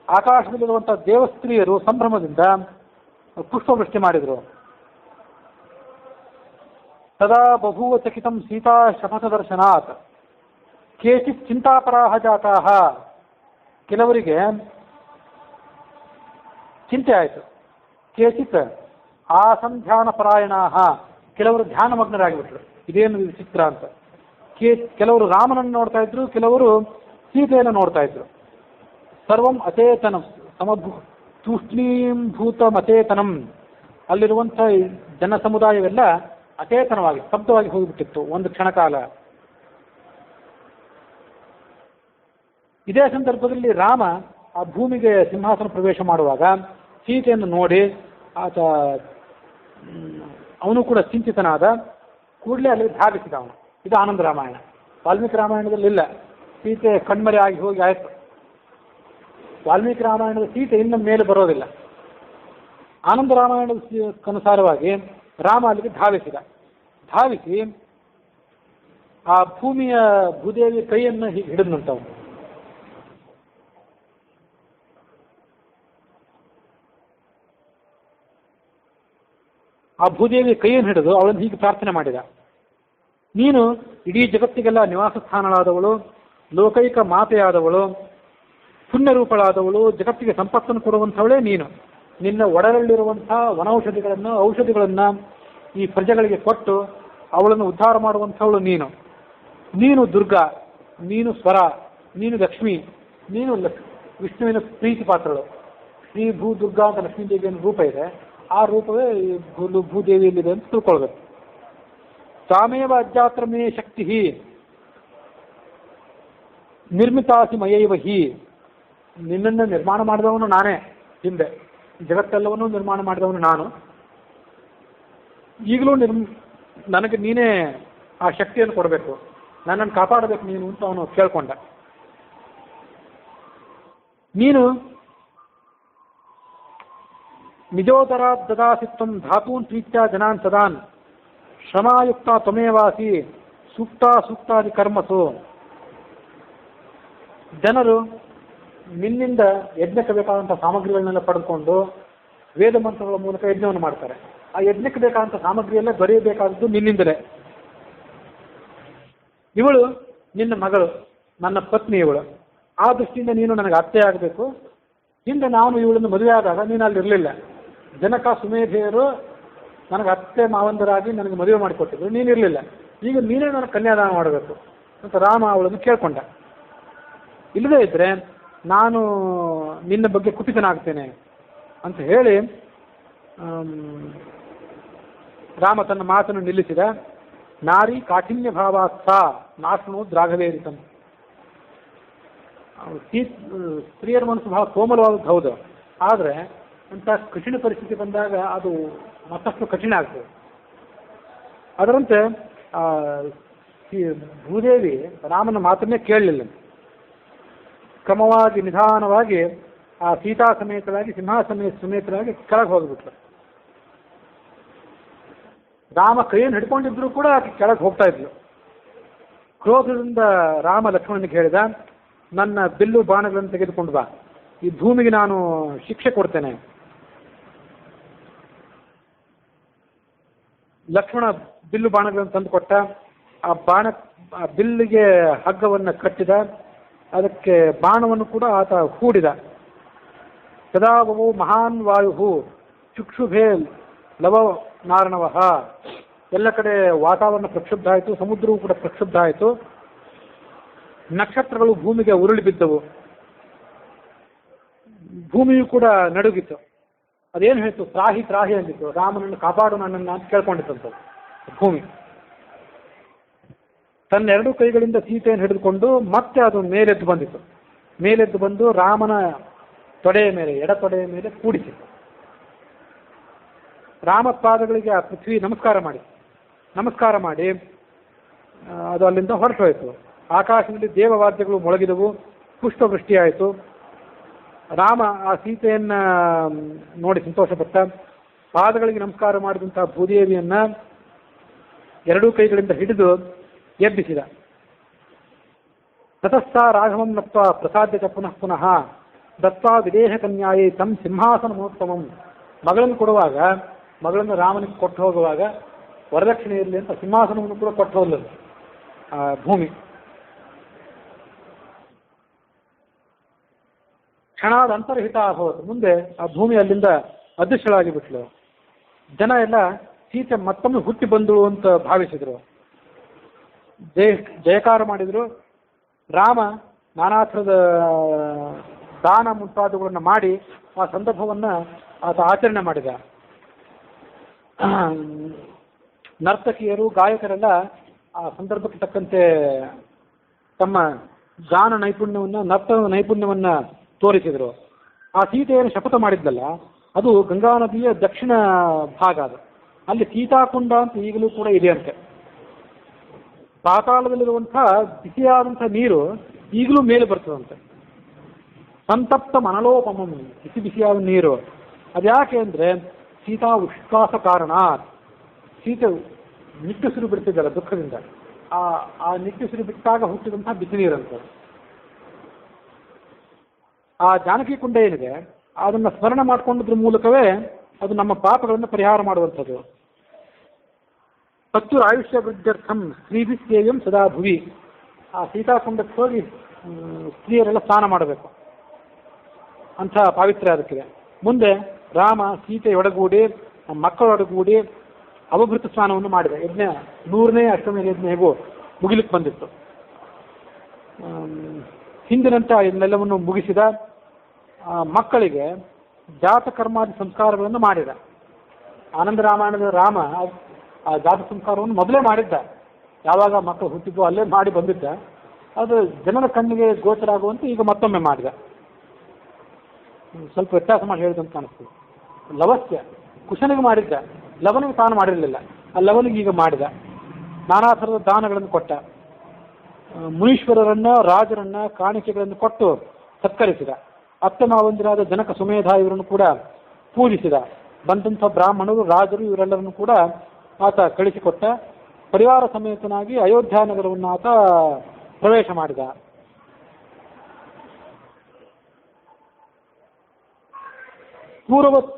ಆಕಾಶದಲ್ಲಿರುವಂಥ ದೇವಸ್ತ್ರೀಯರು ಸಂಭ್ರಮದಿಂದ ಪುಷ್ಪವೃಷ್ಟಿ ಮಾಡಿದರು. ತದಾ ಬಭೂವ ಚಕಿತಂ ಸೀತಾ ಶಪಥ ದರ್ಶನಾತ್ ಕೇಚಿತ್ ಚಿಂತಾಪರಾಹ ಜಾತಾಹ. ಕೆಲವರಿಗೆ ಚಿಂತೆ ಆಯಿತು. ಕೇಚಿತ್ ಆಸಂಧ್ಯಾನ ಪರಾಯಣಾಹ, ಕೆಲವರು ಧ್ಯಾನಮಗ್ನರಾಗಿಬಿಟ್ರು. ಇದೇನು ವಿಚಿತ್ರ ಅಂತ. ಕೆಲವರು ರಾಮನನ್ನು ನೋಡ್ತಾ ಇದ್ರು, ಕೆಲವರು ಸೀತೆಯನ್ನು ನೋಡ್ತಾ ಇದ್ರು. ಸರ್ವಂ ಅಚೇತನಂ ತೂಷ್ಣೀಂಭೂತಂ ಅಚೇತನಂ. ಅಲ್ಲಿರುವಂಥ ಜನ ಸಮುದಾಯವೆಲ್ಲ ಅಚೇತನವಾಗಿ ಸ್ತಬ್ಧವಾಗಿ ಹೋಗಿಬಿಟ್ಟಿತ್ತು ಒಂದು ಕ್ಷಣಕಾಲ. ಇದೇ ಸಂದರ್ಭದಲ್ಲಿ ರಾಮ ಆ ಭೂಮಿಗೆ ಸಿಂಹಾಸನ ಪ್ರವೇಶ ಮಾಡುವಾಗ ಸೀತೆಯನ್ನು ನೋಡಿ ಆತ ಅವನು ಕೂಡ ಚಿಂತಿತನಾದ. ಕೂಡಲೇ ಅಲ್ಲಿ ಧಾವಿಸಿದ ಅವನು. ಇದು ಆನಂದ ರಾಮಾಯಣ. ವಾಲ್ಮೀಕಿ ರಾಮಾಯಣದಲ್ಲಿ ಇಲ್ಲ. ಸೀತೆ ಕಣ್ಮರೆ ಆಗಿ ಹೋಗಿ ಆಯಿತು. ವಾಲ್ಮೀಕಿ ರಾಮಾಯಣದ ಸೀತೆ ಇನ್ನು ಮೇಲೆ ಬರೋದಿಲ್ಲ. ಆನಂದ ರಾಮಾಯಣಕ್ಕನುಸಾರವಾಗಿ ರಾಮ ಅಲ್ಲಿಗೆ ಧಾವಿಸಿ ಆ ಭೂಮಿಯ ಭೂದೇವಿಯ ಕೈಯನ್ನು ಹೀಗೆ ಹಿಡಿದಂತವನು. ಆ ಭೂದೇವಿಯ ಕೈಯನ್ನು ಹಿಡಿದು ಅವಳನ್ನು ಹೀಗೆ ಪ್ರಾರ್ಥನೆ ಮಾಡಿದ, ನೀನು ಇಡೀ ಜಗತ್ತಿಗೆಲ್ಲ ನಿವಾಸ ಸ್ಥಾನಳಾದವಳು, ಲೋಕೈಕ ಮಾತೆಯಾದವಳು, ಪುಣ್ಯರೂಪಳಾದವಳು, ಜಗತ್ತಿಗೆ ಸಂಪತ್ತನ್ನು ಕೊಡುವಂಥವಳೇ ನೀನು. ನಿನ್ನ ಒಡಲಲ್ಲಿರುವಂಥ ಔಷಧಿಗಳನ್ನು ಈ ಪ್ರಜೆಗಳಿಗೆ ಕೊಟ್ಟು ಅವಳನ್ನು ಉದ್ಧಾರ ಮಾಡುವಂಥವಳು ನೀನು. ನೀನು ದುರ್ಗಾ, ನೀನು ಸ್ವರ, ನೀನು ಲಕ್ಷ್ಮಿ, ನೀನು ವಿಷ್ಣುವಿನ ಪ್ರೀತಿ ಪಾತ್ರಳು. ಶ್ರೀ ಭೂ ದುರ್ಗಾ ಅಂತ ಲಕ್ಷ್ಮೀ ದೇವಿಯ ರೂಪ ಇದೆ, ಆ ರೂಪವೇ ಭೂದೇವಿಯಲ್ಲಿದೆ ಅಂತ ತಿಳ್ಕೊಳ್ಬೇಕು. ತಾಮೇವ ಅಜ್ಜಾತ್ರ ಮೇ ಶಕ್ತಿ ನಿರ್ಮಿತಾಸಿ ಮಯೈವ ಹಿ, ನಿನ್ನನ್ನು ನಿರ್ಮಾಣ ಮಾಡಿದವನು ನಾನೇ, ಹಿಂದೆ ಜಗತ್ತೆಲ್ಲವನ್ನೂ ನಿರ್ಮಾಣ ಮಾಡಿದವನು ನಾನು. ಈಗಲೂ ನನಗೆ ನೀನೇ ಆ ಶಕ್ತಿಯನ್ನು ಕೊಡಬೇಕು, ನನ್ನನ್ನು ಕಾಪಾಡಬೇಕು ನೀನು ಅಂತ ಅವನು ಕೇಳ್ಕೊಂಡ. ನೀನು ನಿಜೋದರ ದದಾಸಿತ್ವಂ ಧಾತೂನ್ ಪ್ರೀತ್ಯ ಜನಾನ್ ಸದಾನ್ ಶ್ರಮಾಯುಕ್ತ ತ್ವಮೇವಾಸಿ ಸೂಕ್ತಾದಿ ಕರ್ಮಸು. ಜನರು ನಿನ್ನಿಂದ ಯಜ್ಞಕ್ಕೆ ಬೇಕಾದಂಥ ಸಾಮಗ್ರಿಗಳನ್ನೆಲ್ಲ ಪಡೆದುಕೊಂಡು ವೇದ ಮಂತ್ರಗಳ ಮೂಲಕ ಯಜ್ಞವನ್ನು ಮಾಡ್ತಾರೆ. ಆ ಯಜ್ಞಕ್ಕೆ ಬೇಕಾದಂಥ ಸಾಮಗ್ರಿಯೆಲ್ಲ ದೊರೆಯಬೇಕಾದದ್ದು ನಿನ್ನಿಂದಲೇ. ಇವಳು ನಿನ್ನ ಮಗಳು, ನನ್ನ ಪತ್ನಿ ಇವಳು. ಆ ದೃಷ್ಟಿಯಿಂದ ನೀನು ನನಗೆ ಅತ್ತೆ ಆಗಬೇಕು. ಹಿಂದೆ ನಾನು ಇವಳನ್ನು ಮದುವೆ ಆದಾಗ ನೀನು ಅಲ್ಲಿರಲಿಲ್ಲ. ಜನಕ ಸುಮೇಧೆಯರು ನನಗೆ ಅತ್ತೆ ಮಾವಂದರಾಗಿ ನನಗೆ ಮದುವೆ ಮಾಡಿಕೊಟ್ಟಿದ್ರು, ನೀನಿರಲಿಲ್ಲ. ಈಗ ನೀನೇ ನನಗೆ ಕನ್ಯಾದಾನ ಮಾಡಬೇಕು ಅಂತ ರಾಮ ಅವಳನ್ನು ಕೇಳ್ಕೊಂಡ. ಇಲ್ಲದೇ ಇದ್ದರೆ ನಾನು ನಿನ್ನ ಬಗ್ಗೆ ಕುಪಿತನಾಗ್ತೇನೆ ಅಂತ ಹೇಳಿ ರಾಮ ತನ್ನ ಮಾತನ್ನು ನಿಲ್ಲಿಸಿದ. ನಾರಿ ಕಾಠಿಣ್ಯ ಭಾವಾತ್ಸ ನಾಶನೋ ದ್ರಾಘವೇರಿತಂ. ಸ್ತ್ರೀಯರ ಮನಸ್ಸು ಬಹಳ ಕೋಮಲವಾದದ್ದು ಹೌದು, ಆದರೆ ಅಂತ ಕಠಿಣ ಪರಿಸ್ಥಿತಿ ಬಂದಾಗ ಅದು ಮತ್ತಷ್ಟು ಕಠಿಣ ಆಗ್ತದೆ. ಅದರಂತೆ ಭೂದೇವಿ ರಾಮನ ಮಾತನ್ನೇ ಕೇಳಲಿಲ್ಲ. ಕ್ರಮವಾಗಿ ನಿಧಾನವಾಗಿ ಆ ಸೀತಾ ಸಮೇತರಾಗಿ ಸಮೇತರಾಗಿ ಕೆಳಗೆ ಹೋಗ್ಬಿಟ್ರು. ರಾಮ ಕೈಯನ್ನು ಹಿಡ್ಕೊಂಡಿದ್ರು ಕೂಡ ಆಕೆ ಕೆಳಗೆ ಹೋಗ್ತಾ ಇದ್ಲು. ಕ್ರೋಧದಿಂದ ರಾಮ ಲಕ್ಷ್ಮಣನಿಗೆ ಹೇಳಿದ, ನನ್ನ ಬಿಲ್ಲು ಬಾಣಗಳನ್ನು ತೆಗೆದುಕೊಂಡು ಬಾ, ಈ ಭೂಮಿಗೆ ನಾನು ಶಿಕ್ಷೆ ಕೊಡ್ತೇನೆ. ಲಕ್ಷ್ಮಣ ಬಿಲ್ಲು ಬಾಣಗಳನ್ನು ತಂದುಕೊಟ್ಟ. ಆ ಬಿಲ್ಲಿಗೆ ಹಗ್ಗವನ್ನು ಕಟ್ಟಿದ, ಅದಕ್ಕೆ ಬಾಣವನ್ನು ಕೂಡ ಆತ ಹೂಡಿದ. ಸದಾವವು ಮಹಾನ್ ವಾಯು ಚುಕ್ಷುಭೇ ಲವ ನಾರಣವಃ. ಎಲ್ಲ ಕಡೆ ವಾತಾವರಣ ಪ್ರಕ್ಷುಬ್ಧ ಆಯಿತು, ಸಮುದ್ರವೂ ಕೂಡ ಪ್ರಕ್ಷುಬ್ಧ ಆಯಿತು. ನಕ್ಷತ್ರಗಳು ಭೂಮಿಗೆ ಉರುಳಿ ಬಿದ್ದವು, ಭೂಮಿಯು ಕೂಡ ನಡುಗಿತ್ತು. ಅದೇನು ಹೇಳ್ತು? ತ್ರಾಹಿ ತ್ರಾಹಿ ಅಂದಿತ್ತು, ರಾಮನನ್ನು ಕಾಪಾಡು ನನ್ನನ್ನು ಅಂತ ಕೇಳ್ಕೊಂಡಿತ್ತಂತ ಭೂಮಿ. ತನ್ನ ಎರಡು ಕೈಗಳಿಂದ ಸೀತೆಯನ್ನು ಹಿಡಿದುಕೊಂಡು ಮತ್ತೆ ಅದು ಮೇಲೆದ್ದು ಬಂದಿತ್ತು. ಮೇಲೆದ್ದು ಬಂದು ರಾಮನ ತೊಡೆಯ ಮೇಲೆ, ಎಡ ತೊಡೆಯ ಮೇಲೆ ಕೂಡಿಸಿತು. ರಾಮಪಾದಗಳಿಗೆ ಆ ಪೃಥ್ವಿ ನಮಸ್ಕಾರ ಮಾಡಿ ಅದು ಅಲ್ಲಿಂದ ಹೊರಟು ಹೋಯಿತು. ಆಕಾಶದಲ್ಲಿ ದೇವವಾದ್ಯಗಳು ಮೊಳಗಿದವು, ಪುಷ್ಪವೃಷ್ಟಿಯಾಯಿತು. ರಾಮ ಆ ಸೀತೆಯನ್ನ ನೋಡಿ ಸಂತೋಷಪಟ್ಟ. ಪಾದಗಳಿಗೆ ನಮಸ್ಕಾರ ಮಾಡಿದಂತಹ ಭೂದೇವಿಯನ್ನ ಎರಡೂ ಕೈಗಳಿಂದ ಹಿಡಿದು ಎಬ್ಬಿಸಿದ. ತತಸ್ಥ ರಾಘವಂ ನತ್ವಾ ಪ್ರಸಾದ್ಯತ ಪುನಃ ಪುನಃ ದತ್ವಾ ವಿದೇಹ ಕನ್ಯಾಯೇ ತಂ ಸಿಂಹಾಸನ ಮಹೋತ್ತಮಂ. ಮಗಳನ್ನು ಕೊಡುವಾಗ, ಮಗಳನ್ನು ರಾಮನಿಗೆ ಕೊಟ್ಟು ಹೋಗುವಾಗ ವರದಕ್ಷಿಣೆ ಇರಲಿ ಅಂತ ಸಿಂಹಾಸನವನ್ನು ಕೂಡ ಕೊಟ್ಟು ಹೋಗಲಿಲ್ಲ ಭೂಮಿ. ಕ್ಷಣಾದ ಅಂತರ್ಹಿತ ಆಗೋದು. ಮುಂದೆ ಆ ಭೂಮಿ ಅಲ್ಲಿಂದ ಅದೃಶ್ಯಳಾಗಿ ಬಿಟ್ಲು. ಜನ ಎಲ್ಲ ಸೀತೆ ಮತ್ತೊಮ್ಮೆ ಹುಟ್ಟಿ ಬಂದಳು ಅಂತ ಭಾವಿಸಿದರು, ಜಯಕಾರ ಮಾಡಿದರು. ರಾಮ ನಾನಾ ಥರದ ದಾನ ಮುಂತಾದವುಗಳನ್ನು ಮಾಡಿ ಆ ಸಂದರ್ಭವನ್ನು ಆತ ಆಚರಣೆ ಮಾಡಿದ. ನರ್ತಕಿಯರು, ಗಾಯಕರೆಲ್ಲ ಆ ಸಂದರ್ಭಕ್ಕೆ ತಕ್ಕಂತೆ ತಮ್ಮ ಗಾನ ನೈಪುಣ್ಯವನ್ನು, ನರ್ತನ ನೈಪುಣ್ಯವನ್ನು ತೋರಿಸಿದರು. ಆ ಸೀತೆಯನ್ನು ಶಪಥ ಮಾಡಿದ್ದಲ್ಲ, ಅದು ಗಂಗಾ ನದಿಯ ದಕ್ಷಿಣ ಭಾಗ. ಅದು ಅಲ್ಲಿ ಸೀತಾಕುಂಡ ಅಂತ ಈಗಲೂ ಕೂಡ ಇದೆಯಂತೆ. ಪಾತಾಳದಲ್ಲಿರುವಂಥ ಬಿಸಿಯಾದಂಥ ನೀರು ಈಗಲೂ ಮೇಲೆ ಬರ್ತದಂತೆ. ಸಂತಪ್ತ ಮನಲೋಪಮಂ, ಬಿಸಿ ಬಿಸಿಯಾದ ನೀರು. ಅದ್ಯಾಕೆ ಅಂದರೆ ಸೀತಾ ಉಷ್ಕಾಸ ಕಾರಣ. ಸೀತೆ ನಿಟ್ಟುಸಿರು ಬಿಡ್ತಿದ್ದಲ್ಲ ದುಃಖದಿಂದ, ಆ ನಿಟ್ಟುಸಿರು ಬಿಟ್ಟಾಗ ಹುಟ್ಟಿದಂತಹ ಬಿಸಿ ನೀರಂತ. ಆ ಜಾನಕಿ ಕುಂಡ ಏನಿದೆ ಅದನ್ನು ಸ್ಮರಣೆ ಮಾಡಿಕೊಂಡ್ರ ಮೂಲಕವೇ ಅದು ನಮ್ಮ ಪಾಪಗಳನ್ನು ಪರಿಹಾರ ಮಾಡುವಂಥದ್ದು. ತತ್ತುರ ಆಯುಷ್ಯ ವೃದ್ಧರ್ಥಂ ಸ್ತ್ರೀಭಿಸ್ತೇಯಂ ಸದಾ ಭುವಿ. ಆ ಸೀತಾಕುಂಡಕ್ಕೆ ಹೋಗಿ ಸ್ತ್ರೀಯರೆಲ್ಲ ಸ್ನಾನ ಮಾಡಬೇಕು, ಅಂಥ ಪಾವಿತ್ರ್ಯ ಅದಕ್ಕಿದೆ. ಮುಂದೆ ರಾಮ ಸೀತೆಯೊಡಗೂಡಿ ಮಕ್ಕಳೊಡಗೂಡಿ ಅವಭೃತ ಸ್ನಾನವನ್ನು ಮಾಡಿದ. ಯಜ್ಞ 100ನೇ ಅಷ್ಟಮಿ ಯಜ್ಞ ಹೇಗೂ ಮುಗಿಲಿಕ್ಕೆ ಬಂದಿತ್ತು. ಹಿಂದಿನಂತೆ ಇದನ್ನೆಲ್ಲವನ್ನು ಮುಗಿಸಿದ. ಮಕ್ಕಳಿಗೆ ಜಾತಕರ್ಮಾದಿ ಸಂಸ್ಕಾರಗಳನ್ನು ಮಾಡಿದ. ಆನಂದ ರಾಮಾಯಣದ ರಾಮ ಆ ಜಾತ ಸಂಸ್ಕಾರವನ್ನು ಮೊದಲೇ ಮಾಡಿದ್ದ. ಯಾವಾಗ ಮಕ್ಕಳು ಹುಟ್ಟಿದ್ದು ಅಲ್ಲೇ ಮಾಡಿ ಬಂದಿದ್ದ. ಅದು ಜನರ ಕಣ್ಣಿಗೆ ಗೋಚರ ಆಗುವಂತೆ ಈಗ ಮತ್ತೊಮ್ಮೆ ಮಾಡಿದ. ಸ್ವಲ್ಪ ವ್ಯತ್ಯಾಸ ಮಾಡಿ ಹೇಳಿದಂತ ಕಾಣಿಸ್ತದೆ. ಲವಸ್ಯ ಕುಶನಿಗೆ ಮಾಡಿದ್ದ, ಲವನಿಗೆ ತಾನು ಮಾಡಿರಲಿಲ್ಲ. ಆ ಲವನಿಗೆ ಈಗ ಮಾಡಿದ. ನಾನಾ ಥರದ ದಾನಗಳನ್ನು ಕೊಟ್ಟ. ಮುನೀಶ್ವರರನ್ನ ರಾಜರನ್ನ ಕಾಣಿಕೆಗಳನ್ನು ಕೊಟ್ಟು ಸತ್ಕರಿಸಿದ. ಅತ್ತ ಮಾವಂದಿರಾದ ಜನಕ ಸುಮೇಧ ಇವರನ್ನು ಕೂಡ ಪೂಜಿಸಿದ. ಬಂದಂಥ ಬ್ರಾಹ್ಮಣರು ರಾಜರು ಇವರೆಲ್ಲರನ್ನು ಕೂಡ ಆತ ಕಳಿಸಿಕೊಟ್ಟ. ಪರಿವಾರ ಸಮೇತನಾಗಿ ಅಯೋಧ್ಯ ನಗರವನ್ನು ಆತ ಪ್ರವೇಶ ಮಾಡಿದ. ಪೂರ್ವವತ್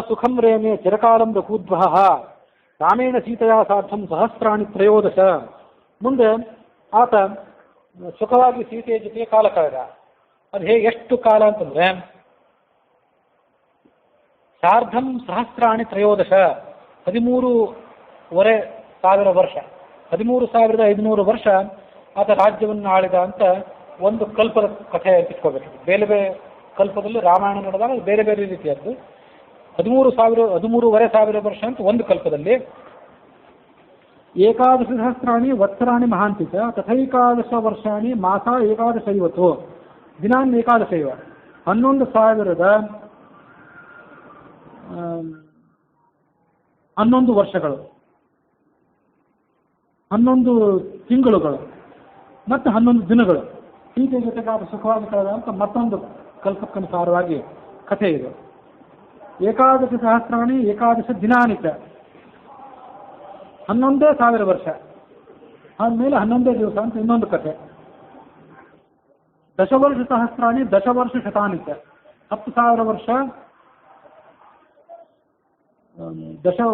ಸುಖಂ ರೇಮೆ ಚಿರಕಾಲಂ ರಘೂದ್ವಹ ರಾಮೇಣ ಸೀತೆಯ ಸಾರ್ಥಂ ಸಹಸ್ರಾಣಿ ತ್ರಯೋದಶ. ಮುಂದೆ ಆತ ಸುಖವಾಗಿ ಸೀತೆಯ ಜೊತೆಗೆ ಕಾಲ ಕಳೆದ. ಅದು ಹೇಗೆ, ಎಷ್ಟು ಕಾಲ ಅಂತಂದ್ರೆ ಸಾರ್ಧಂ ಸಹಸ್ರಾಣಿ ತ್ರಯೋದಶ, 13,500 ವರ್ಷ, 13,500 ವರ್ಷ ಆತ ರಾಜ್ಯವನ್ನು ಆಳಿದ ಅಂತ ಒಂದು ಕಲ್ಪದ ಕಥೆ ಇಟ್ಕೋಬೇಕು. ಬೇರೆ ಬೇರೆ ಕಲ್ಪದಲ್ಲಿ ರಾಮಾಯಣ ನಡೆದಾಗ ಬೇರೆ ಬೇರೆ ರೀತಿಯದ್ದು. 13,500 ವರ್ಷ ಅಂತ ಒಂದು ಕಲ್ಪದಲ್ಲಿ. 11 ಸಹಸ್ರಾಣಿ ವತ್ಸರಾಣಿ ಮಹಾಂತಿಕ ತಥೈಕಾದಶ ವರ್ಷಾಣಿ ಮಾಸ 11 ಇವತ್ತು ದಿನಾನ್ 11 ಇವ 11 ವರ್ಷಗಳು, 11 ತಿಂಗಳುಗಳು ಮತ್ತು 11 ದಿನಗಳು ಹೀಗೆ ಜೊತೆಗಾದ ಸುಖವಾಗಿ ಕಳೆದ ಅಂತ ಮತ್ತೊಂದು ಕಲ್ಪಕ್ಕನುಸಾರವಾಗಿ ಕಥೆ ಇದು. 11 ಸಹಸ್ರಾಣಿ 11 ದಿನಾನಿತ 11,000 ವರ್ಷ, ಆದ್ಮೇಲೆ 11 ದಿವಸ ಅಂತ ಇನ್ನೊಂದು ಕಥೆ. ದಶವರ್ಷ ಸಹಸ್ರಾಣಿ 10 ವರ್ಷ ಶತಾನಿತ 10,000 ವರ್ಷ, 10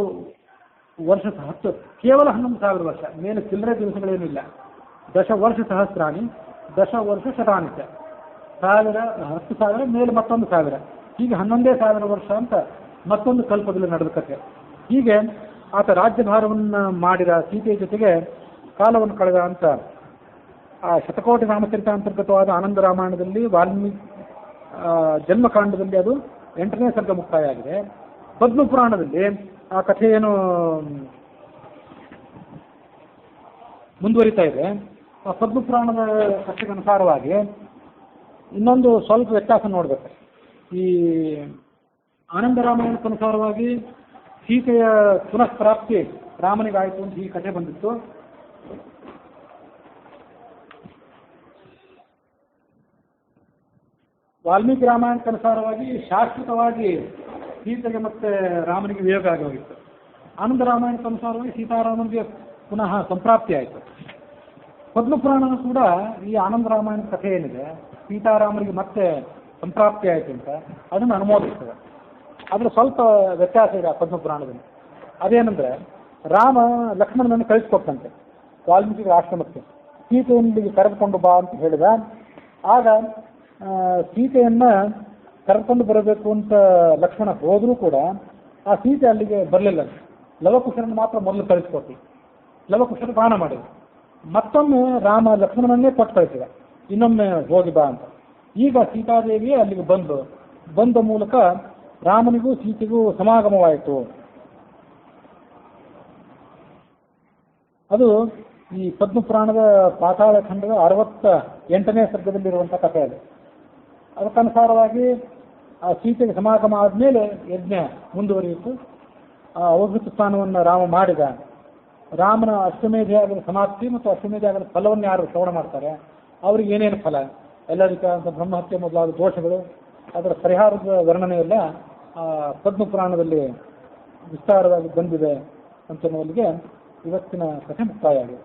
ವರ್ಷ 10 ಕೇವಲ 11,000 ವರ್ಷ, ಮೇಲೆ ಚಿಲ್ಲರೆ ದಿವಸಗಳೇನಿಲ್ಲ. 10 ವರ್ಷ ಸಹಸ್ರಾಣಿ 10 ವರ್ಷ ಶತಾನಿತ 1000 10,000 ಮೇಲೆ ಮತ್ತೊಂದು 1000, ಹೀಗೆ 11,000 ವರ್ಷ ಅಂತ ಮತ್ತೊಂದು ಕಲ್ಪದಲ್ಲಿ ನಡೆದ ಕಥೆ. ಹೀಗೆ ಆತ ರಾಜ್ಯಭಾರವನ್ನು ಮಾಡಿದ, ಸೀತೆಯ ಜೊತೆಗೆ ಕಾಲವನ್ನು ಕಳೆದ ಅಂತ ಆ ಶತಕೋಟಿ ರಾಮಚರಿತ ಅಂತರ್ಗತವಾದ ಆನಂದ ರಾಮಾಯಣದಲ್ಲಿ ವಾಲ್ಮೀಕಿ ಜನ್ಮಕಾಂಡದಲ್ಲಿ ಅದು 8ನೇ ಸರ್ಗ ಮುಕ್ತಾಯ ಆಗಿದೆ. ಪದ್ಮಪುರಾಣದಲ್ಲಿ ಆ ಕಥೆ ಏನು ಮುಂದುವರಿತಾ ಇದೆ. ಆ ಪದ್ಮಪುರಾಣದ ಕಥೆಗನುಸಾರವಾಗಿ ಇನ್ನೊಂದು ಸ್ವಲ್ಪ ವ್ಯತ್ಯಾಸ ನೋಡ್ಬೇಕು. ಈ ಆನಂದ ರಾಮಾಯಣಕ್ಕನುಸಾರವಾಗಿ ಸೀತೆಯ ಪುನಃ ಪ್ರಾಪ್ತಿ ರಾಮನಿಗಾಯಿತು ಅಂತ ಈ ಕಥೆ ಬಂದಿತ್ತು. ವಾಲ್ಮೀಕಿ ರಾಮಾಯಣಕ್ಕನುಸಾರವಾಗಿ ಶಾಶ್ವತವಾಗಿ ಸೀತೆಗೆ ಮತ್ತೆ ರಾಮನಿಗೆ ವಿಯೋಗ ಆಗಿ ಹೋಗಿತ್ತು. ಆನಂದ ರಾಮಾಯಣಕ್ಕನುಸಾರವಾಗಿ ಸೀತಾರಾಮನಿಗೆ ಪುನಃ ಸಂಪ್ರಾಪ್ತಿ ಆಯಿತು. ಪದ್ಮಪುರಾಣನೂ ಕೂಡ ಈ ಆನಂದ ರಾಮಾಯಣ ಕಥೆ ಏನಿದೆ ಸೀತಾರಾಮನಿಗೆ ಮತ್ತೆ ಸಂಪ್ರಾಪ್ತಿ ಆಯಿತು ಅಂತ ಅದನ್ನು ಅನುಮೋದಿಸ್ತದೆ. ಆದರೆ ಸ್ವಲ್ಪ ವ್ಯತ್ಯಾಸ ಇದೆ ಆ ಪದ್ಮಪುರಾಣದಲ್ಲಿ. ಅದೇನೆಂದರೆ ರಾಮ ಲಕ್ಷ್ಮಣನನ್ನು ಕಳಿಸ್ಕೊಟ್ಟಂತೆ ವಾಲ್ಮೀಕಿ ಆಶ್ರಮಕ್ಕೆ, ಸೀತೆಯೊಂದಿಗೆ ಕರೆದುಕೊಂಡು ಬಾ ಅಂತ ಹೇಳಿದ. ಆಗ ಸೀತೆಯನ್ನು ಕರೆದುಕೊಂಡು ಬರಬೇಕು ಅಂತ ಲಕ್ಷ್ಮಣ ಹೋದರೂ ಕೂಡ ಆ ಸೀತೆ ಅಲ್ಲಿಗೆ ಬರಲಿಲ್ಲ. ಲವಕುಶರನ್ನು ಮಾತ್ರ ಮೊದಲು ಕಳಿಸ್ಕೊಟ್ಟು ಲವಕುಶರು ಬಾಣ ಮಾಡಿದ್ರು. ಮತ್ತೊಮ್ಮೆ ರಾಮ ಲಕ್ಷ್ಮಣನನ್ನೇ ಕೊಟ್ಟು ಕಳಿಸಿದ, ಇನ್ನೊಮ್ಮೆ ಹೋಗಿ ಬಾ ಅಂತ. ಈಗ ಸೀತಾದೇವಿಯೇ ಅಲ್ಲಿಗೆ ಬಂದ ಮೂಲಕ ರಾಮನಿಗೂ ಸೀತೆಗೂ ಸಮಾಗಮವಾಯಿತು. ಅದು ಈ ಪದ್ಮಪುರಾಣದ ಪಾತಾಳ ಖಂಡದ 68ನೇ ಸರ್ಗದಲ್ಲಿರುವಂಥ ಕಥೆ ಅದು. ಅದಕ್ಕನುಸಾರವಾಗಿ ಆ ಸೀತೆಗೆ ಸಮಾಗಮ ಆದಮೇಲೆ ಯಜ್ಞ ಮುಂದುವರಿಯಿತು. ಆ ಅವಭೃತ ಸ್ಥಾನವನ್ನು ರಾಮ ಮಾಡಿದ. ರಾಮನ ಅಶ್ವಮೇಧ ಯಾಗದ ಸಮಾಪ್ತಿ ಮತ್ತು ಅಶ್ವಮೇಧ ಯಾಗದ ಫಲವನ್ನು ಯಾರು ಶ್ರವಣ ಮಾಡ್ತಾರೆ ಅವರಿಗೆ ಏನೇನು ಫಲ, ಎಲ್ಲರಿಕಾದಂಥ ಬ್ರಹ್ಮಹತ್ಯೆ ಮೊದಲಾದ ದೋಷಗಳು, ಅದರ ಪರಿಹಾರದ ವರ್ಣನೆಯೆಲ್ಲ ಪದ್ಮಪುರಾಣದಲ್ಲಿ ವಿಸ್ತಾರವಾಗಿ ಬಂದಿದೆ ಅಂತನ್ನುವಲ್ಲಿಗೆ ಇವತ್ತಿನ ಕಥೆ ಮುಕ್ತಾಯ ಆಗಿದೆ.